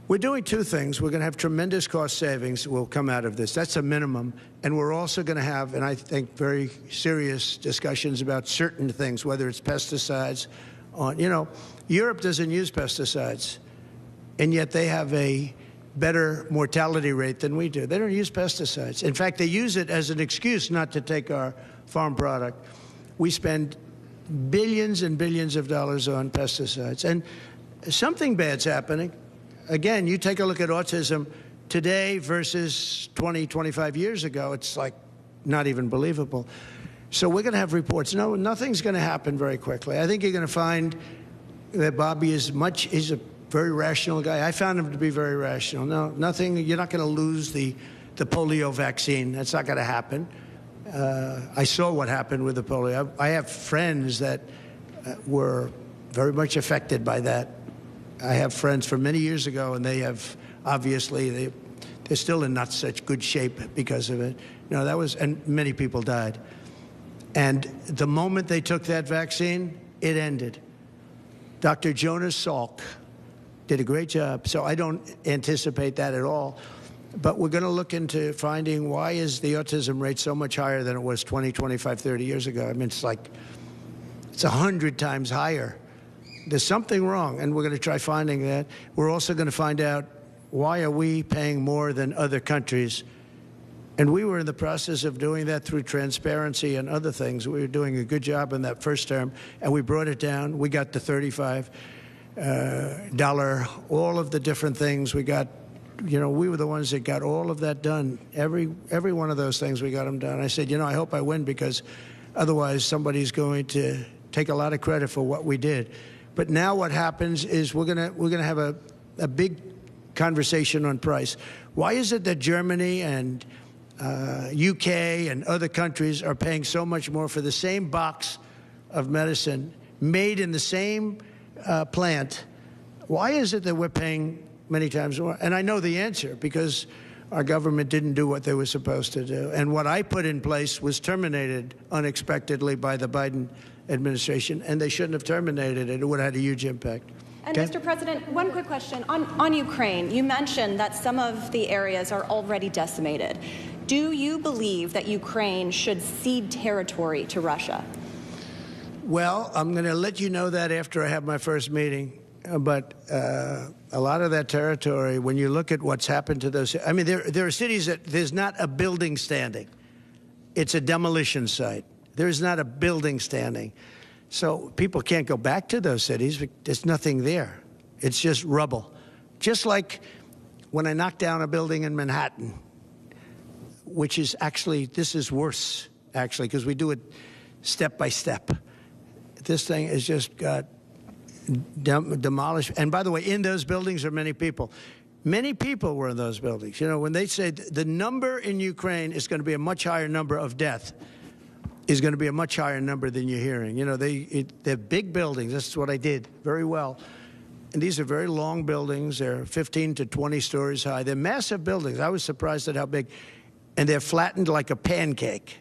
We're doing two things. We're going to have tremendous cost savings that will come out of this. That's a minimum. And we're also going to have, and I think, very serious discussions about certain things, whether it's pesticides. Europe doesn't use pesticides, and yet they have a better mortality rate than we do. They don't use pesticides. In fact, they use it as an excuse not to take our farm product. We spend billions and billions of dollars on pesticides, and something bad's happening. Again, you take a look at autism today versus 20, 25 years ago. It's like not even believable. So we're going to have reports. No, nothing's going to happen very quickly. I think you're going to find that Bobby he's a very rational guy. I found him to be very rational. No, nothing, you're not going to lose the polio vaccine. That's not going to happen. I saw what happened with the polio. I have friends that were very much affected by that. I have friends from many years ago, and they have, obviously, they're still in not such good shape because of it. And many people died. And the moment they took that vaccine, it ended. Dr. Jonas Salk did a great job, so I don't anticipate that at all. But we're going to look into finding why is the autism rate so much higher than it was 20, 25, 30 years ago. I mean, it's 100 times higher. there's something wrong, and we're going to try finding that. We're also going to find out why are we paying more than other countries. And we were in the process of doing that through transparency and other things. We were doing a good job in that first term, and we brought it down. We got the $35, all of the different things. We got, we were the ones that got all of that done. Every one of those things, we got them done. I said, I hope I win, because otherwise somebody's going to take a lot of credit for what we did. But now what happens is we're gonna have a big conversation on price. Why is it that Germany and UK and other countries are paying so much more for the same box of medicine made in the same plant? Why is it that we're paying many times more? And I know the answer, because our government didn't do what they were supposed to do. And what I put in place was terminated unexpectedly by the Biden administration, and they shouldn't have terminated it. It would have had a huge impact. And Mr. President, one quick question. On Ukraine, you mentioned that some of the areas are already decimated. Do you believe that Ukraine should cede territory to Russia? Well, I'm going to let you know that after I have my first meeting. But a lot of that territory, when you look at what's happened to those, I mean, there are cities that there's not a building standing. It's a demolition site. There's not a building standing. So people can't go back to those cities. There's nothing there. It's just rubble. Just like when I knocked down a building in Manhattan, which is actually, this is worse, actually, because we do it step by step. This thing has just got demolished. And by the way, in those buildings are many people. Many people were in those buildings. When they say the number in Ukraine is going to be a much higher number of death, is going to be a much higher number than you're hearing. They're big buildings. That's what I did very well. And these are very long buildings. They're 15 to 20 stories high. They're massive buildings. I was surprised at how big. And they're flattened like a pancake.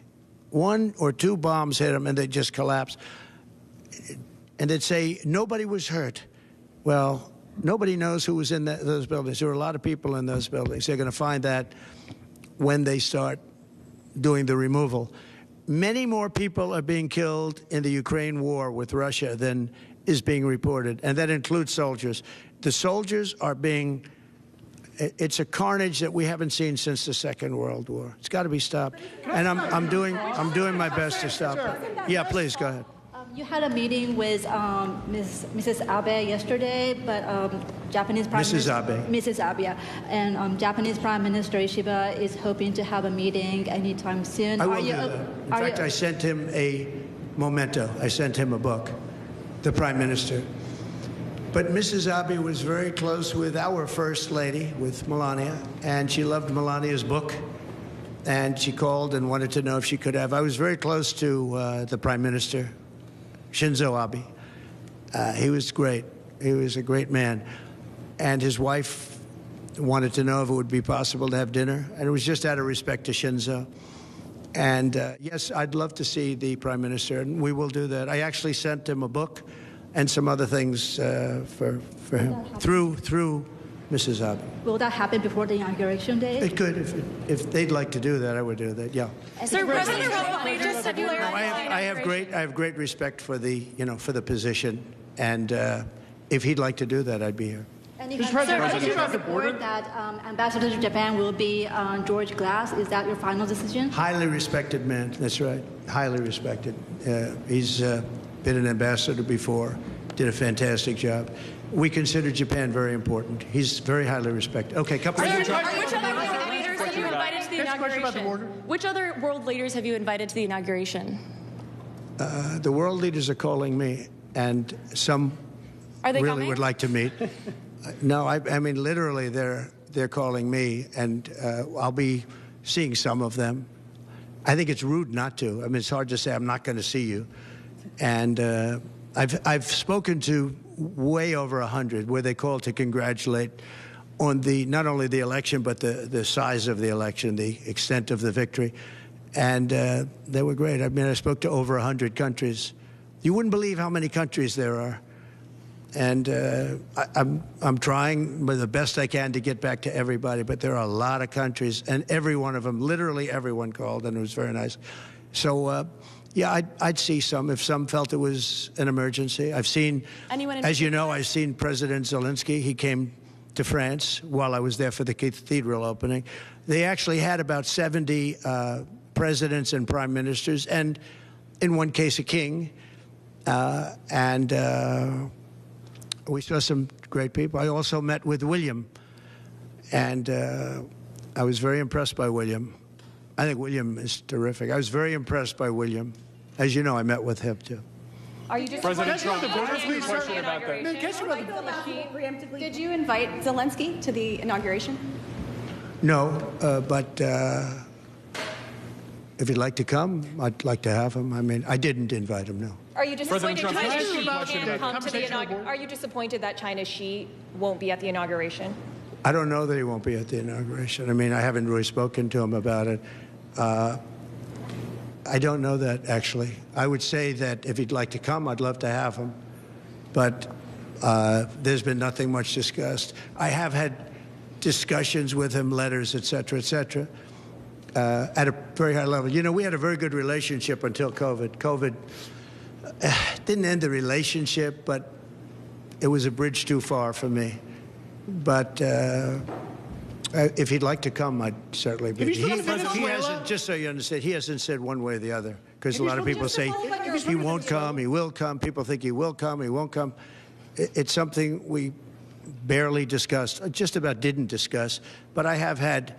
1 or 2 bombs hit them, and they just collapse. And they'd say, nobody was hurt. Well, nobody knows who was in those buildings. There were a lot of people in those buildings. They're going to find that when they start doing the removal. Many more people are being killed in the Ukraine war with Russia than is being reported, and that includes soldiers. The soldiers are being, it's a carnage that we haven't seen since the Second World War. It's got to be stopped, and I'm doing my best to stop it. Yeah, please, go ahead. You had a meeting with Mrs. Abe yesterday, but Japanese Prime Minister Mrs. Abe, yeah, and Japanese Prime Minister Ishiba is hoping to have a meeting anytime soon. I will do that. In fact, I sent him a memento. I sent him a book, the Prime Minister. But Mrs. Abe was very close with our First Lady, with Melania, and she loved Melania's book. And she called and wanted to know if she could have. I was very close to the Prime Minister, Shinzo Abe. He was great. He was a great man. And his wife wanted to know if it would be possible to have dinner. And it was just out of respect to Shinzo. And yes, I'd love to see the Prime Minister, and we will do that. I actually sent him a book and some other things for him through Mrs. Abe. Will that happen before the inauguration day? It could. If they'd like to do that, I would do that, yeah. Sir, President Trump, I have great respect for the, for the position, and if he'd like to do that, I'd be here. And if you have the board that Ambassador to Japan will be George Glass, is that your final decision? Highly respected man, that's right. Highly respected. He's been an ambassador before, did a fantastic job. We consider Japan very important. He's very highly respected. Okay, couple of Which other world leaders have you invited to the inauguration? Which other world leaders have you invited to the inauguration? The world leaders are calling me, and some really would like to meet. No, I mean literally, they're calling me, and I'll be seeing some of them. I think it's rude not to. I mean, it's hard to say I'm not going to see you, and I've spoken to way over 100 where they called to congratulate on not only the election but the size of the election, the extent of the victory, and they were great. I mean, I spoke to over 100 countries. You wouldn't believe how many countries there are, and I'm trying the best I can to get back to everybody. But there are a lot of countries, and every one of them, literally everyone, called, and it was very nice. So Yeah, I'd see some if some felt it was an emergency. I've seen, as you know, I've seen President Zelensky. He came to France while I was there for the cathedral opening. They actually had about 70 presidents and prime ministers, and in one case, a king. We saw some great people. I also met with William, and I was very impressed by William. I think William is terrific. I was very impressed by William. As you know, I met with him, too. Are you just President Trump? question about that. Did you invite Zelensky to the inauguration? No, but if he'd like to come, I'd like to have him. I mean, I didn't invite him, no. Are you disappointed President Trump, China can I ask you Xi a question can't about come to the inauguration? Are you disappointed that China Xi won't be at the inauguration? I don't know that he won't be at the inauguration. I mean, I haven't really spoken to him about it. I don't know that, actually. I would say that if he'd like to come, I'd love to have him. But there's been nothing much discussed. I have had discussions with him, letters, et cetera, at a very high level. You know, we had a very good relationship until COVID. COVID didn't end the relationship, but it was a bridge too far for me. But if he'd like to come, I'd certainly be. He hasn't, just so you understand, he hasn't said one way or the other. Because a lot of people say he won't come, he will come. People think he will come, he won't come. It's something we barely discussed, just about didn't discuss. But I have had,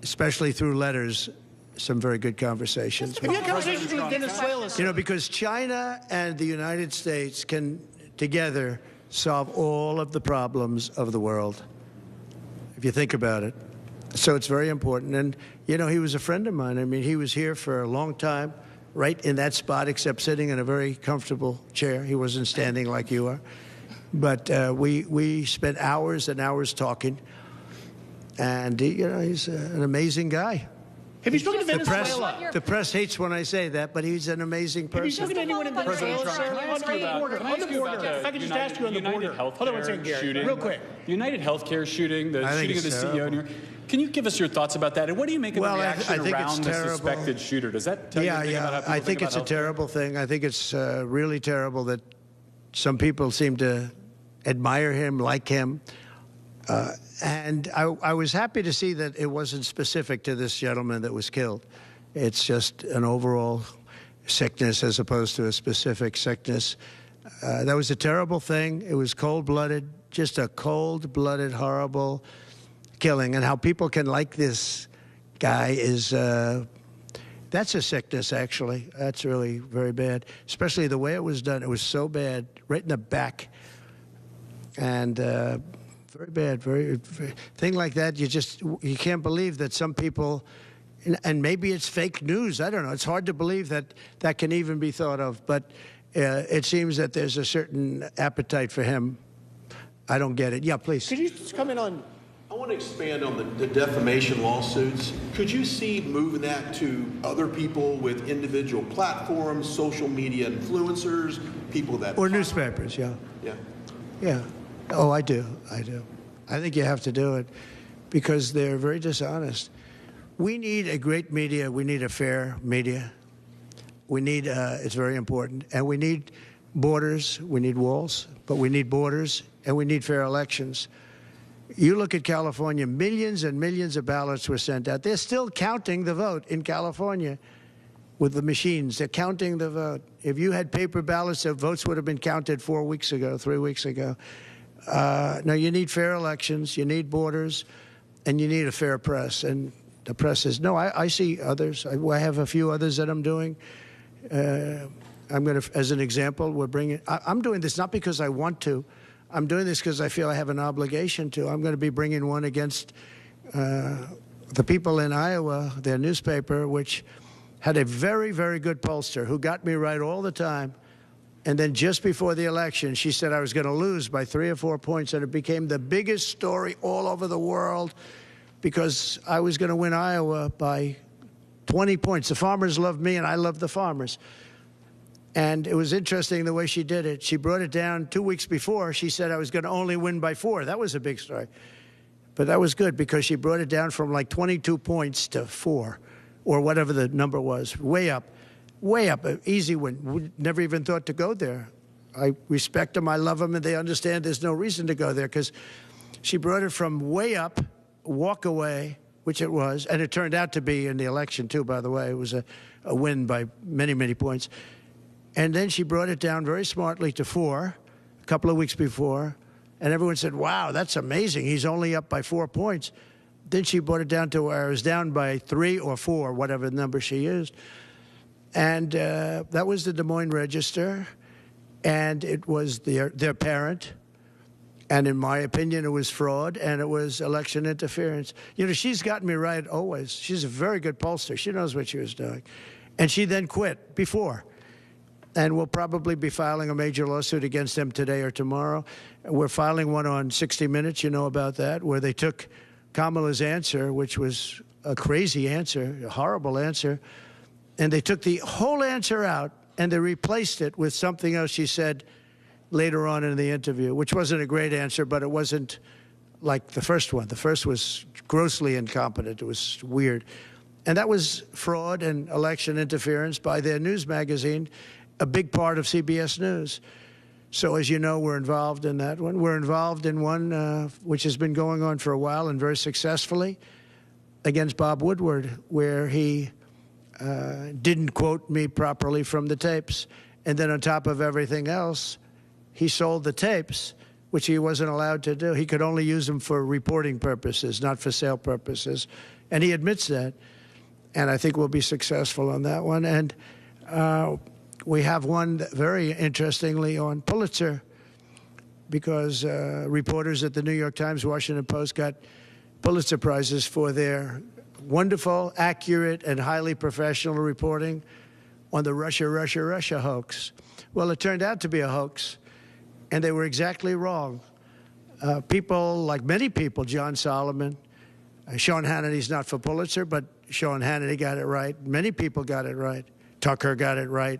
especially through letters, some very good conversations. Have you had conversations with Venezuela? You know, because China and the United States can together solve all of the problems of the world, if you think about it. So it's very important. And, you know, he was a friend of mine. I mean, he was here for a long time, right in that spot, except sitting in a very comfortable chair. He wasn't standing like you are. But we spent hours and hours talking. And, you know, he's an amazing guy. Have you spoken to Venezuela? The press hates when I say that, but he's an amazing person. Have you spoken to anyone in Venezuela, sir? On the border. On the border. If I could just ask you on the border. Hold on one second, Gary. Real quick. The United Healthcare shooting, the shooting of the CEO in New York. Can you give us your thoughts about that? And what do you make of the reaction around the suspected shooter? Does that tell you anything about how people I think it's a terrible thing. I think it's really terrible that some people seem to admire him, like him. And I was happy to see that it wasn't specific to this gentleman that was killed. It's just an overall sickness as opposed to a specific sickness. That was a terrible thing. It was cold-blooded, just a cold-blooded, horrible killing. And how people can like this guy is, that's a sickness, actually. That's really very bad, especially the way it was done. It was so bad, right in the back. And very bad, very thing like that. You can't believe that some people, and maybe it's fake news. I don't know. It's hard to believe that that can even be thought of. But it seems that there's a certain appetite for him. I don't get it. Yeah, please. Could you just comment on? I want to expand on the defamation lawsuits. Could you see moving that to other people with individual platforms, social media influencers, people that or newspapers? Yeah. Yeah. Yeah. Oh, I do. I do. I think you have to do it because they're very dishonest. We need a great media. We need a fair media. We need, it's very important. And we need borders. We need walls, but we need borders and we need fair elections. You look at California, millions and millions of ballots were sent out. They're still counting the vote in California with the machines. They're counting the vote. If you had paper ballots, the votes would have been counted 4 weeks ago, 3 weeks ago. Now, you need fair elections, you need borders, and you need a fair press. And the press is, no, I see others. I have a few others that I'm doing. I'm going to, as an example, I'm doing this not because I want to. I'm doing this because I feel I have an obligation to. I'm going to be bringing one against the people in Iowa, their newspaper, which had a very, very good pollster who got me right all the time. And then just before the election, she said I was going to lose by 3 or 4 points, and it became the biggest story all over the world because I was going to win Iowa by 20 points. The farmers loved me, and I loved the farmers. And it was interesting the way she did it. She brought it down 2 weeks before. She said I was going to only win by 4. That was a big story. But that was good because she brought it down from like 22 points to 4. or whatever the number was, way up, an easy win. We never even thought to go there. I respect them, I love them, and they understand there's no reason to go there because she brought it from way up, walk away, which it was, and it turned out to be in the election too, by the way. It was a win by many, many points. And then she brought it down very smartly to 4 a couple of weeks before, and everyone said, wow, that's amazing. He's only up by 4 points. Then she brought it down to where it was down by 3 or 4, whatever number she used. And that was the Des Moines Register, and it was their parent. And in my opinion, it was fraud, and it was election interference. You know, she's gotten me right always. She's a very good pollster. She knows what she was doing. And she then quit before. And we'll probably be filing a major lawsuit against them today or tomorrow. We're filing one on 60 Minutes, you know about that, where they took Kamala's answer, which was a crazy answer, a horrible answer, and they took the whole answer out and they replaced it with something else she said later on in the interview, which wasn't a great answer, but it wasn't like the first one. The first was grossly incompetent. It was weird. And that was fraud and election interference by their news magazine, a big part of CBS News. So as you know, we're involved in that one. We're involved in one which has been going on for a while and very successfully against Bob Woodward, where he didn't quote me properly from the tapes. And then on top of everything else, he sold the tapes, which he wasn't allowed to do. He could only use them for reporting purposes, not for sale purposes. And he admits that. And I think we'll be successful on that one. And we have one very interestingly on Pulitzer, because reporters at the New York Times, Washington Post got Pulitzer Prizes for their wonderful, accurate, and highly professional reporting on the Russia hoax. Well, it turned out to be a hoax, and they were exactly wrong. People, like many people, John Solomon, Sean Hannity's not for Pulitzer, but Sean Hannity got it right. Many people got it right. Tucker got it right.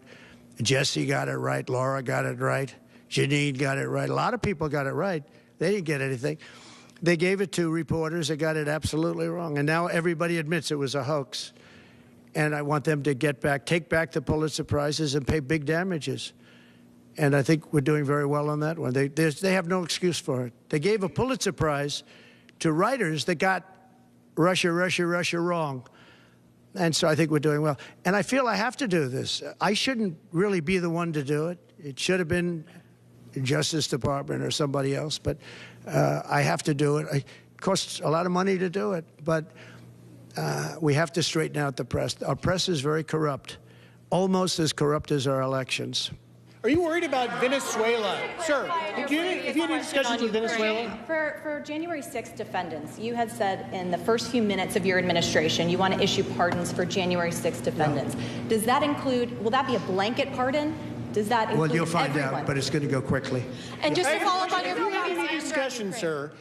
Jesse got it right. Laura got it right. Janine got it right. A lot of people got it right. They didn't get anything. They gave it to reporters that got it absolutely wrong. And now everybody admits it was a hoax. And I want them to take back the Pulitzer Prizes and pay big damages. And I think we're doing very well on that one. They have no excuse for it. They gave a Pulitzer Prize to writers that got Russia wrong. And so I think we're doing well. And I feel I have to do this. I shouldn't really be the one to do it. It should have been the Justice Department or somebody else, but I have to do it. It costs a lot of money to do it, but we have to straighten out the press. Our press is very corrupt, almost as corrupt as our elections. Are you worried about Venezuela? Sir, have you had any discussions with Venezuela? For January 6th defendants, you had said in the first few minutes of your administration you want to issue pardons for January 6th defendants. No. Does that include, will that be a blanket pardon? Does that include Well, you'll find everyone? out, but it's going to go quickly. And just to follow up on your Have you had any discussions, sir,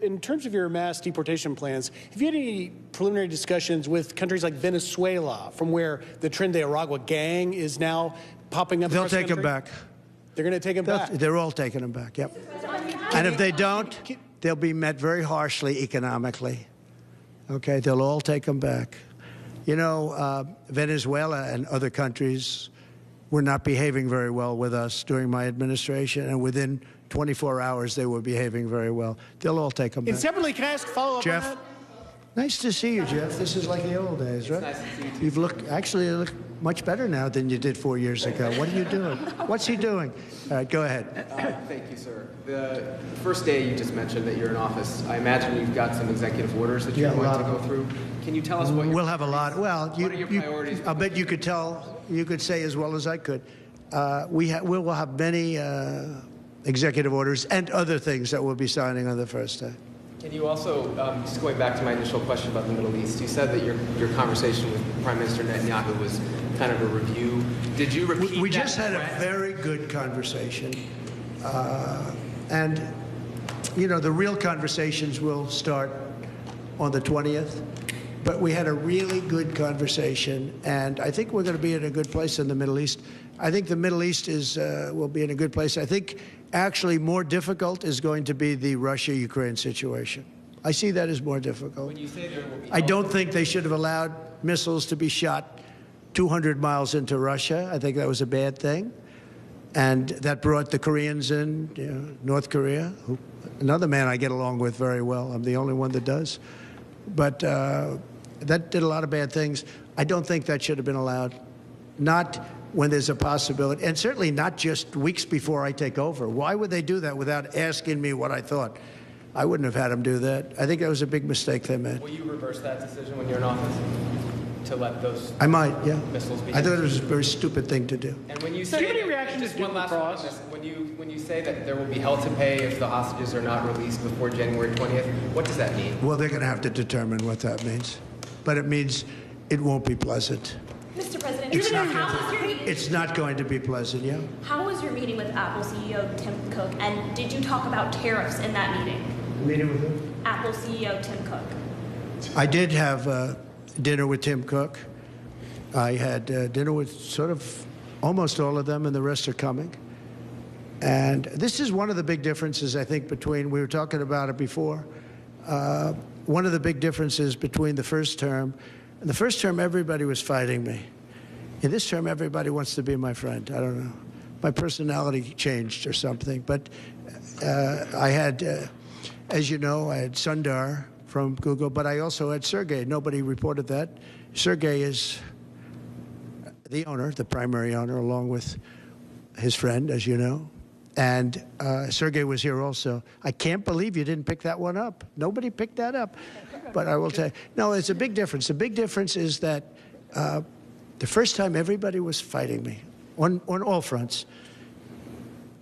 in terms of your mass deportation plans, have you had any preliminary discussions with countries like Venezuela, from where the Tren de Aragua gang is now popping up? They'll take them back. They're going to take them back? They're all taking them back, yep. And if they don't, they'll be met very harshly economically. Okay, they'll all take them back. You know, Venezuela and other countries were not behaving very well with us during my administration, and within 24 hours they were behaving very well. They'll all take them back. And separately, can I ask a follow-up on that? Nice to see you, Jeff. This is like the old days, right? Nice to see you too. You look much better now than you did 4 years ago. What are you doing? What's he doing? All right, go ahead. Thank you, sir. The first day you just mentioned that you're in office, I imagine you've got some executive orders that you're going to go through. Can you tell us what We'll have a lot. Well, what are your priorities? I bet you could say as well as I could. We will have many executive orders and other things that we'll be signing on the first day. Can you also, just going back to my initial question about the Middle East, you said that your conversation with Prime Minister Netanyahu was kind of a review. Did you repeat We that just had threat? a very good conversation. And, you know, the real conversations will start on the 20th. But we had a really good conversation, and I think we're going to be in a good place in the Middle East. I think the Middle East will be in a good place. I think actually more difficult is going to be the Russia-Ukraine situation. I see that as more difficult. When you say there will be I don't think they should have allowed missiles to be shot 200 miles into Russia. I think that was a bad thing. And that brought the Koreans in, North Korea, another man I get along with very well. I'm the only one that does. But that did a lot of bad things. I don't think that should have been allowed. Not when there's a possibility, and certainly not just weeks before I take over. Why would they do that without asking me what I thought? I wouldn't have had them do that. I think that was a big mistake they made. Will you reverse that decision when you're in office? To let those I might, yeah. missiles be I thought it was a very stupid thing to do. And when you So say, do you have any reaction just to one last Cross? one on this, when you say that there will be hell to pay if the hostages are not released before January 20th, what does that mean? Well, they're going to have to determine what that means. But it means it won't be pleasant. Mr. President, It's not going to be pleasant, yeah? how was your meeting with Apple CEO Tim Cook, and did you talk about tariffs in that meeting? Meeting with who? Apple CEO Tim Cook. I did have dinner with Tim Cook. I had dinner with sort of almost all of them, and the rest are coming. And this is one of the big differences, I think, between, we were talking about it before, one of the big differences between the first term. In the first term, everybody was fighting me. In this term, everybody wants to be my friend. I don't know. My personality changed or something. But I had, as you know, I had Sundar from Google, but I also had Sergey. Nobody reported that. Sergey is the owner, the primary owner, along with his friend, as you know. And Sergey was here also. I can't believe you didn't pick that one up. Nobody picked that up. But I will tell you, no, it's a big difference. The big difference is that the first time everybody was fighting me on all fronts.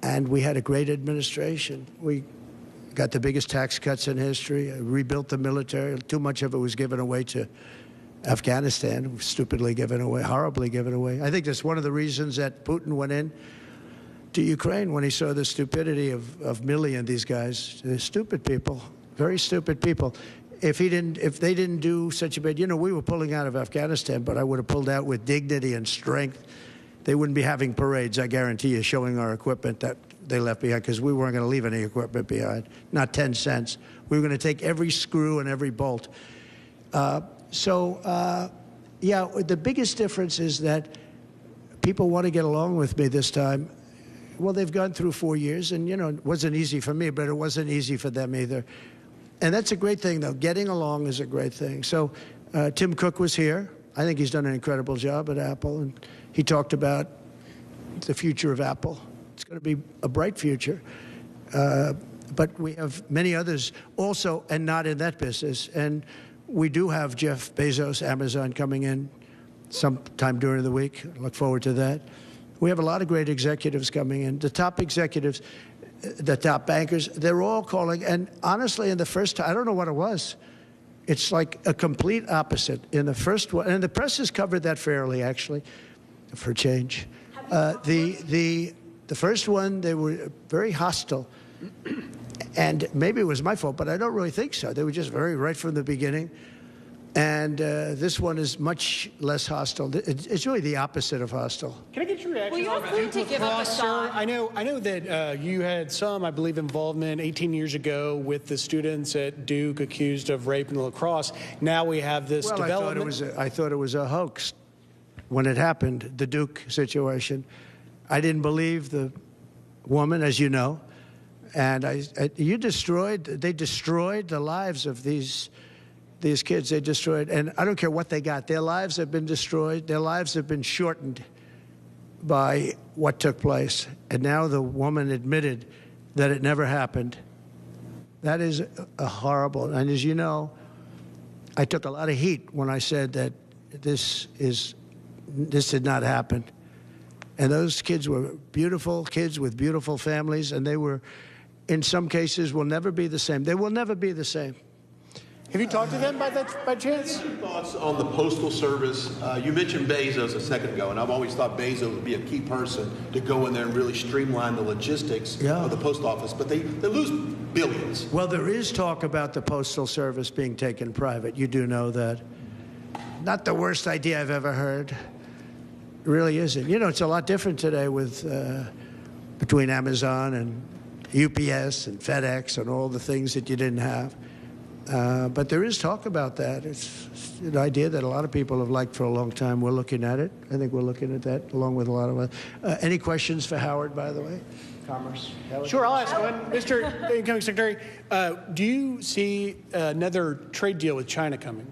And we had a great administration. We got the biggest tax cuts in history, rebuilt the military. Too much of it was given away to Afghanistan, stupidly given away, horribly given away. I think that's one of the reasons that Putin went in to Ukraine when he saw the stupidity of Milley and these guys. They're stupid people, very stupid people. If they didn't do such a bad, we were pulling out of Afghanistan, but I would have pulled out with dignity and strength. They wouldn't be having parades, I guarantee you, showing our equipment that they left behind, because we weren't going to leave any equipment behind, not 10 cents. We were going to take every screw and every bolt. Yeah, the biggest difference is that people want to get along with me this time. Well, they've gone through 4 years, and, it wasn't easy for me, but it wasn't easy for them either. And that's a great thing, though. Getting along is a great thing. So Tim Cook was here. I think he's done an incredible job at Apple, and he talked about the future of Apple. It's going to be a bright future. But we have many others also, and not in that business. And we do have Jeff Bezos, Amazon, coming in sometime during the week. I look forward to that. We have a lot of great executives coming in. The top executives, the top bankers, they're all calling. And honestly, in the first time, I don't know what it was. It's like a complete opposite. In the first one, and the press has covered that fairly, actually, for change. The first one, they were very hostile. And maybe it was my fault, but I don't really think so. They were just very right from the beginning. And this one is much less hostile. It's really the opposite of hostile. Can I get your reaction? Well, you're free to give up a shot. I know that you had some, I believe, involvement 18 years ago with the students at Duke accused of rape in the lacrosse. Now we have this development. I thought it was a hoax when it happened, the Duke situation. I didn't believe the woman, as you know. And they destroyed the lives of these kids. They destroyed, and I don't care what they got. Their lives have been destroyed. Their lives have been shortened by what took place. And now the woman admitted that it never happened. That is a horrible. And as you know, I took a lot of heat when I said that this did not happen. And those kids were beautiful kids with beautiful families, and they were, in some cases, will never be the same. They will never be the same. Have you talked to them by chance? Your thoughts on the Postal Service? You mentioned Bezos a second ago, and I've always thought Bezos would be a key person to go in there and really streamline the logistics of the post office, but they lose billions. Well, there is talk about the Postal Service being taken private. You do know that. Not the worst idea I've ever heard. It really isn't. It's a lot different today with between Amazon and UPS and FedEx and all the things that you didn't have. But there is talk about that. It's an idea that a lot of people have liked for a long time. We're looking at it. I think we're looking at that along with a lot of us. Any questions for Howard, by the way? Commerce. Howard? Sure, I'll ask one. Mr. Incoming Secretary, do you see another trade deal with China coming?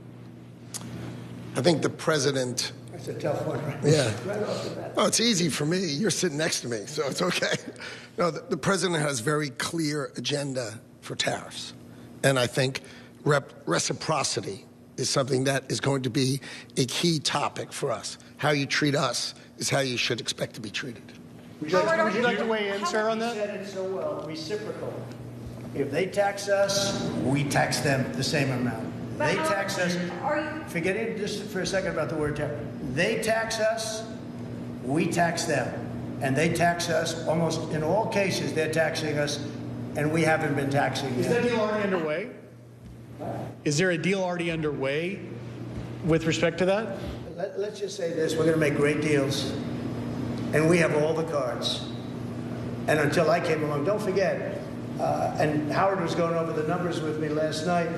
I think the president... That's a tough one, right? Yeah. Right off the bat. Oh, it's easy for me. You're sitting next to me, so it's okay. No, the president has very clear agenda for tariffs. And I think reciprocity is something that is going to be a key topic for us. How you treat us is how you should expect to be treated. Would you like to weigh in, sir, on that? You said it so well, reciprocal. If they tax us, we tax them the same amount. They tax us, forget it just for a second about the word tax. They tax us, we tax them. And they tax us, almost in all cases, they're taxing us, and we haven't been taxing them. Is that deal already underway? Is there a deal already underway with respect to that? Let's just say this, we're going to make great deals, and we have all the cards. And until I came along, don't forget, and Howard was going over the numbers with me last night,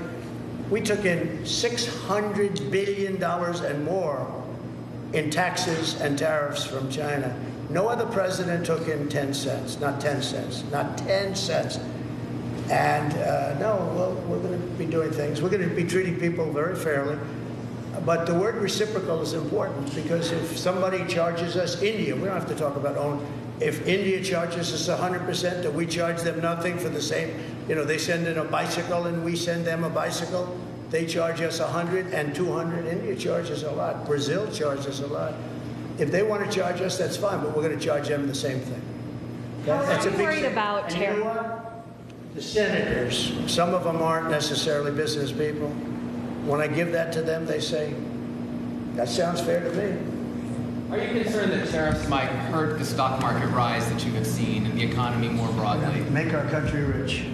we took in $600 billion and more in taxes and tariffs from China. No other president took in 10 cents, not 10 cents, not 10 cents. And no, we're going to be doing things. We're going to be treating people very fairly. But the word reciprocal is important because if somebody charges us, India, we don't have to talk about own. If India charges us 100%, do we charge them nothing for the same? You know, they send in a bicycle and we send them a bicycle. They charge us 100 and 200. India charges a lot. Brazil charges a lot. If they want to charge us, that's fine, but we're going to charge them the same thing. That's a big worried about tariffs. You know what? The senators, some of them aren't necessarily business people. When I give that to them, they say, that sounds fair to me. Are you concerned that tariffs might hurt the stock market rise that you have seen and the economy more broadly? Make our country rich.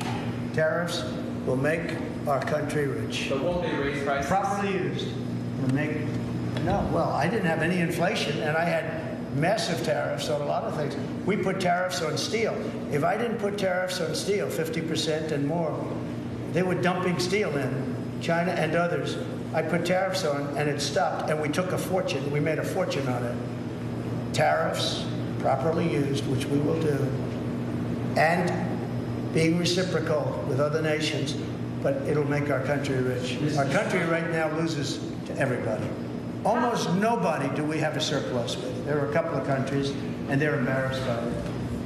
Tariffs will make our country rich. But won't they raise prices? Properly used. No, well, I didn't have any inflation, and I had massive tariffs on a lot of things. We put tariffs on steel. If I didn't put tariffs on steel, 50% and more, they were dumping steel in, China and others. I put tariffs on, and it stopped, and we took a fortune. We made a fortune on it. Tariffs, properly used, which we will do, and being reciprocal with other nations, but it'll make our country rich. Our country right now loses to everybody. Almost nobody do we have a surplus with. There are a couple of countries, and they're embarrassed by it,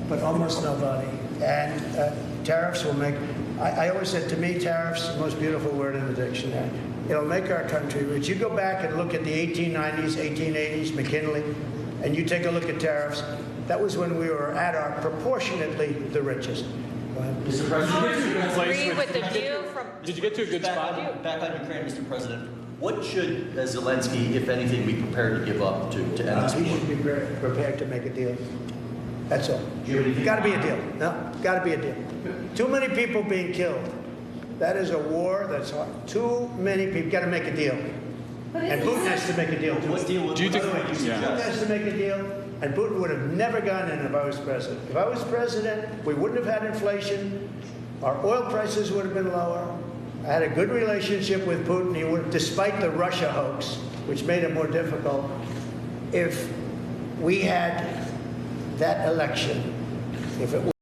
but almost nobody. And tariffs will make, I always said, to me, tariffs is the most beautiful word in the dictionary. It'll make our country rich. You go back and look at the 1890s, 1880s, McKinley, and you take a look at tariffs, that was when we were at our proportionately the richest. Mr. President, did you get to a good spot? Back on Ukraine, Mr. President. What should Zelensky, if anything, be prepared to give up to end this war? He should be prepared to make a deal. That's all. Got to be a deal. No, got to be a deal. Too many people being killed. That is a war that's hard. Too many people. Got to make a deal. And Putin has to make a deal too. What deal? Do you think? Putin has to make a deal, and Putin would have never gone in if I was president. If I was president, we wouldn't have had inflation. Our oil prices would have been lower. I had a good relationship with Putin. He would, despite the Russia hoax, which made it more difficult. If we had that election, if it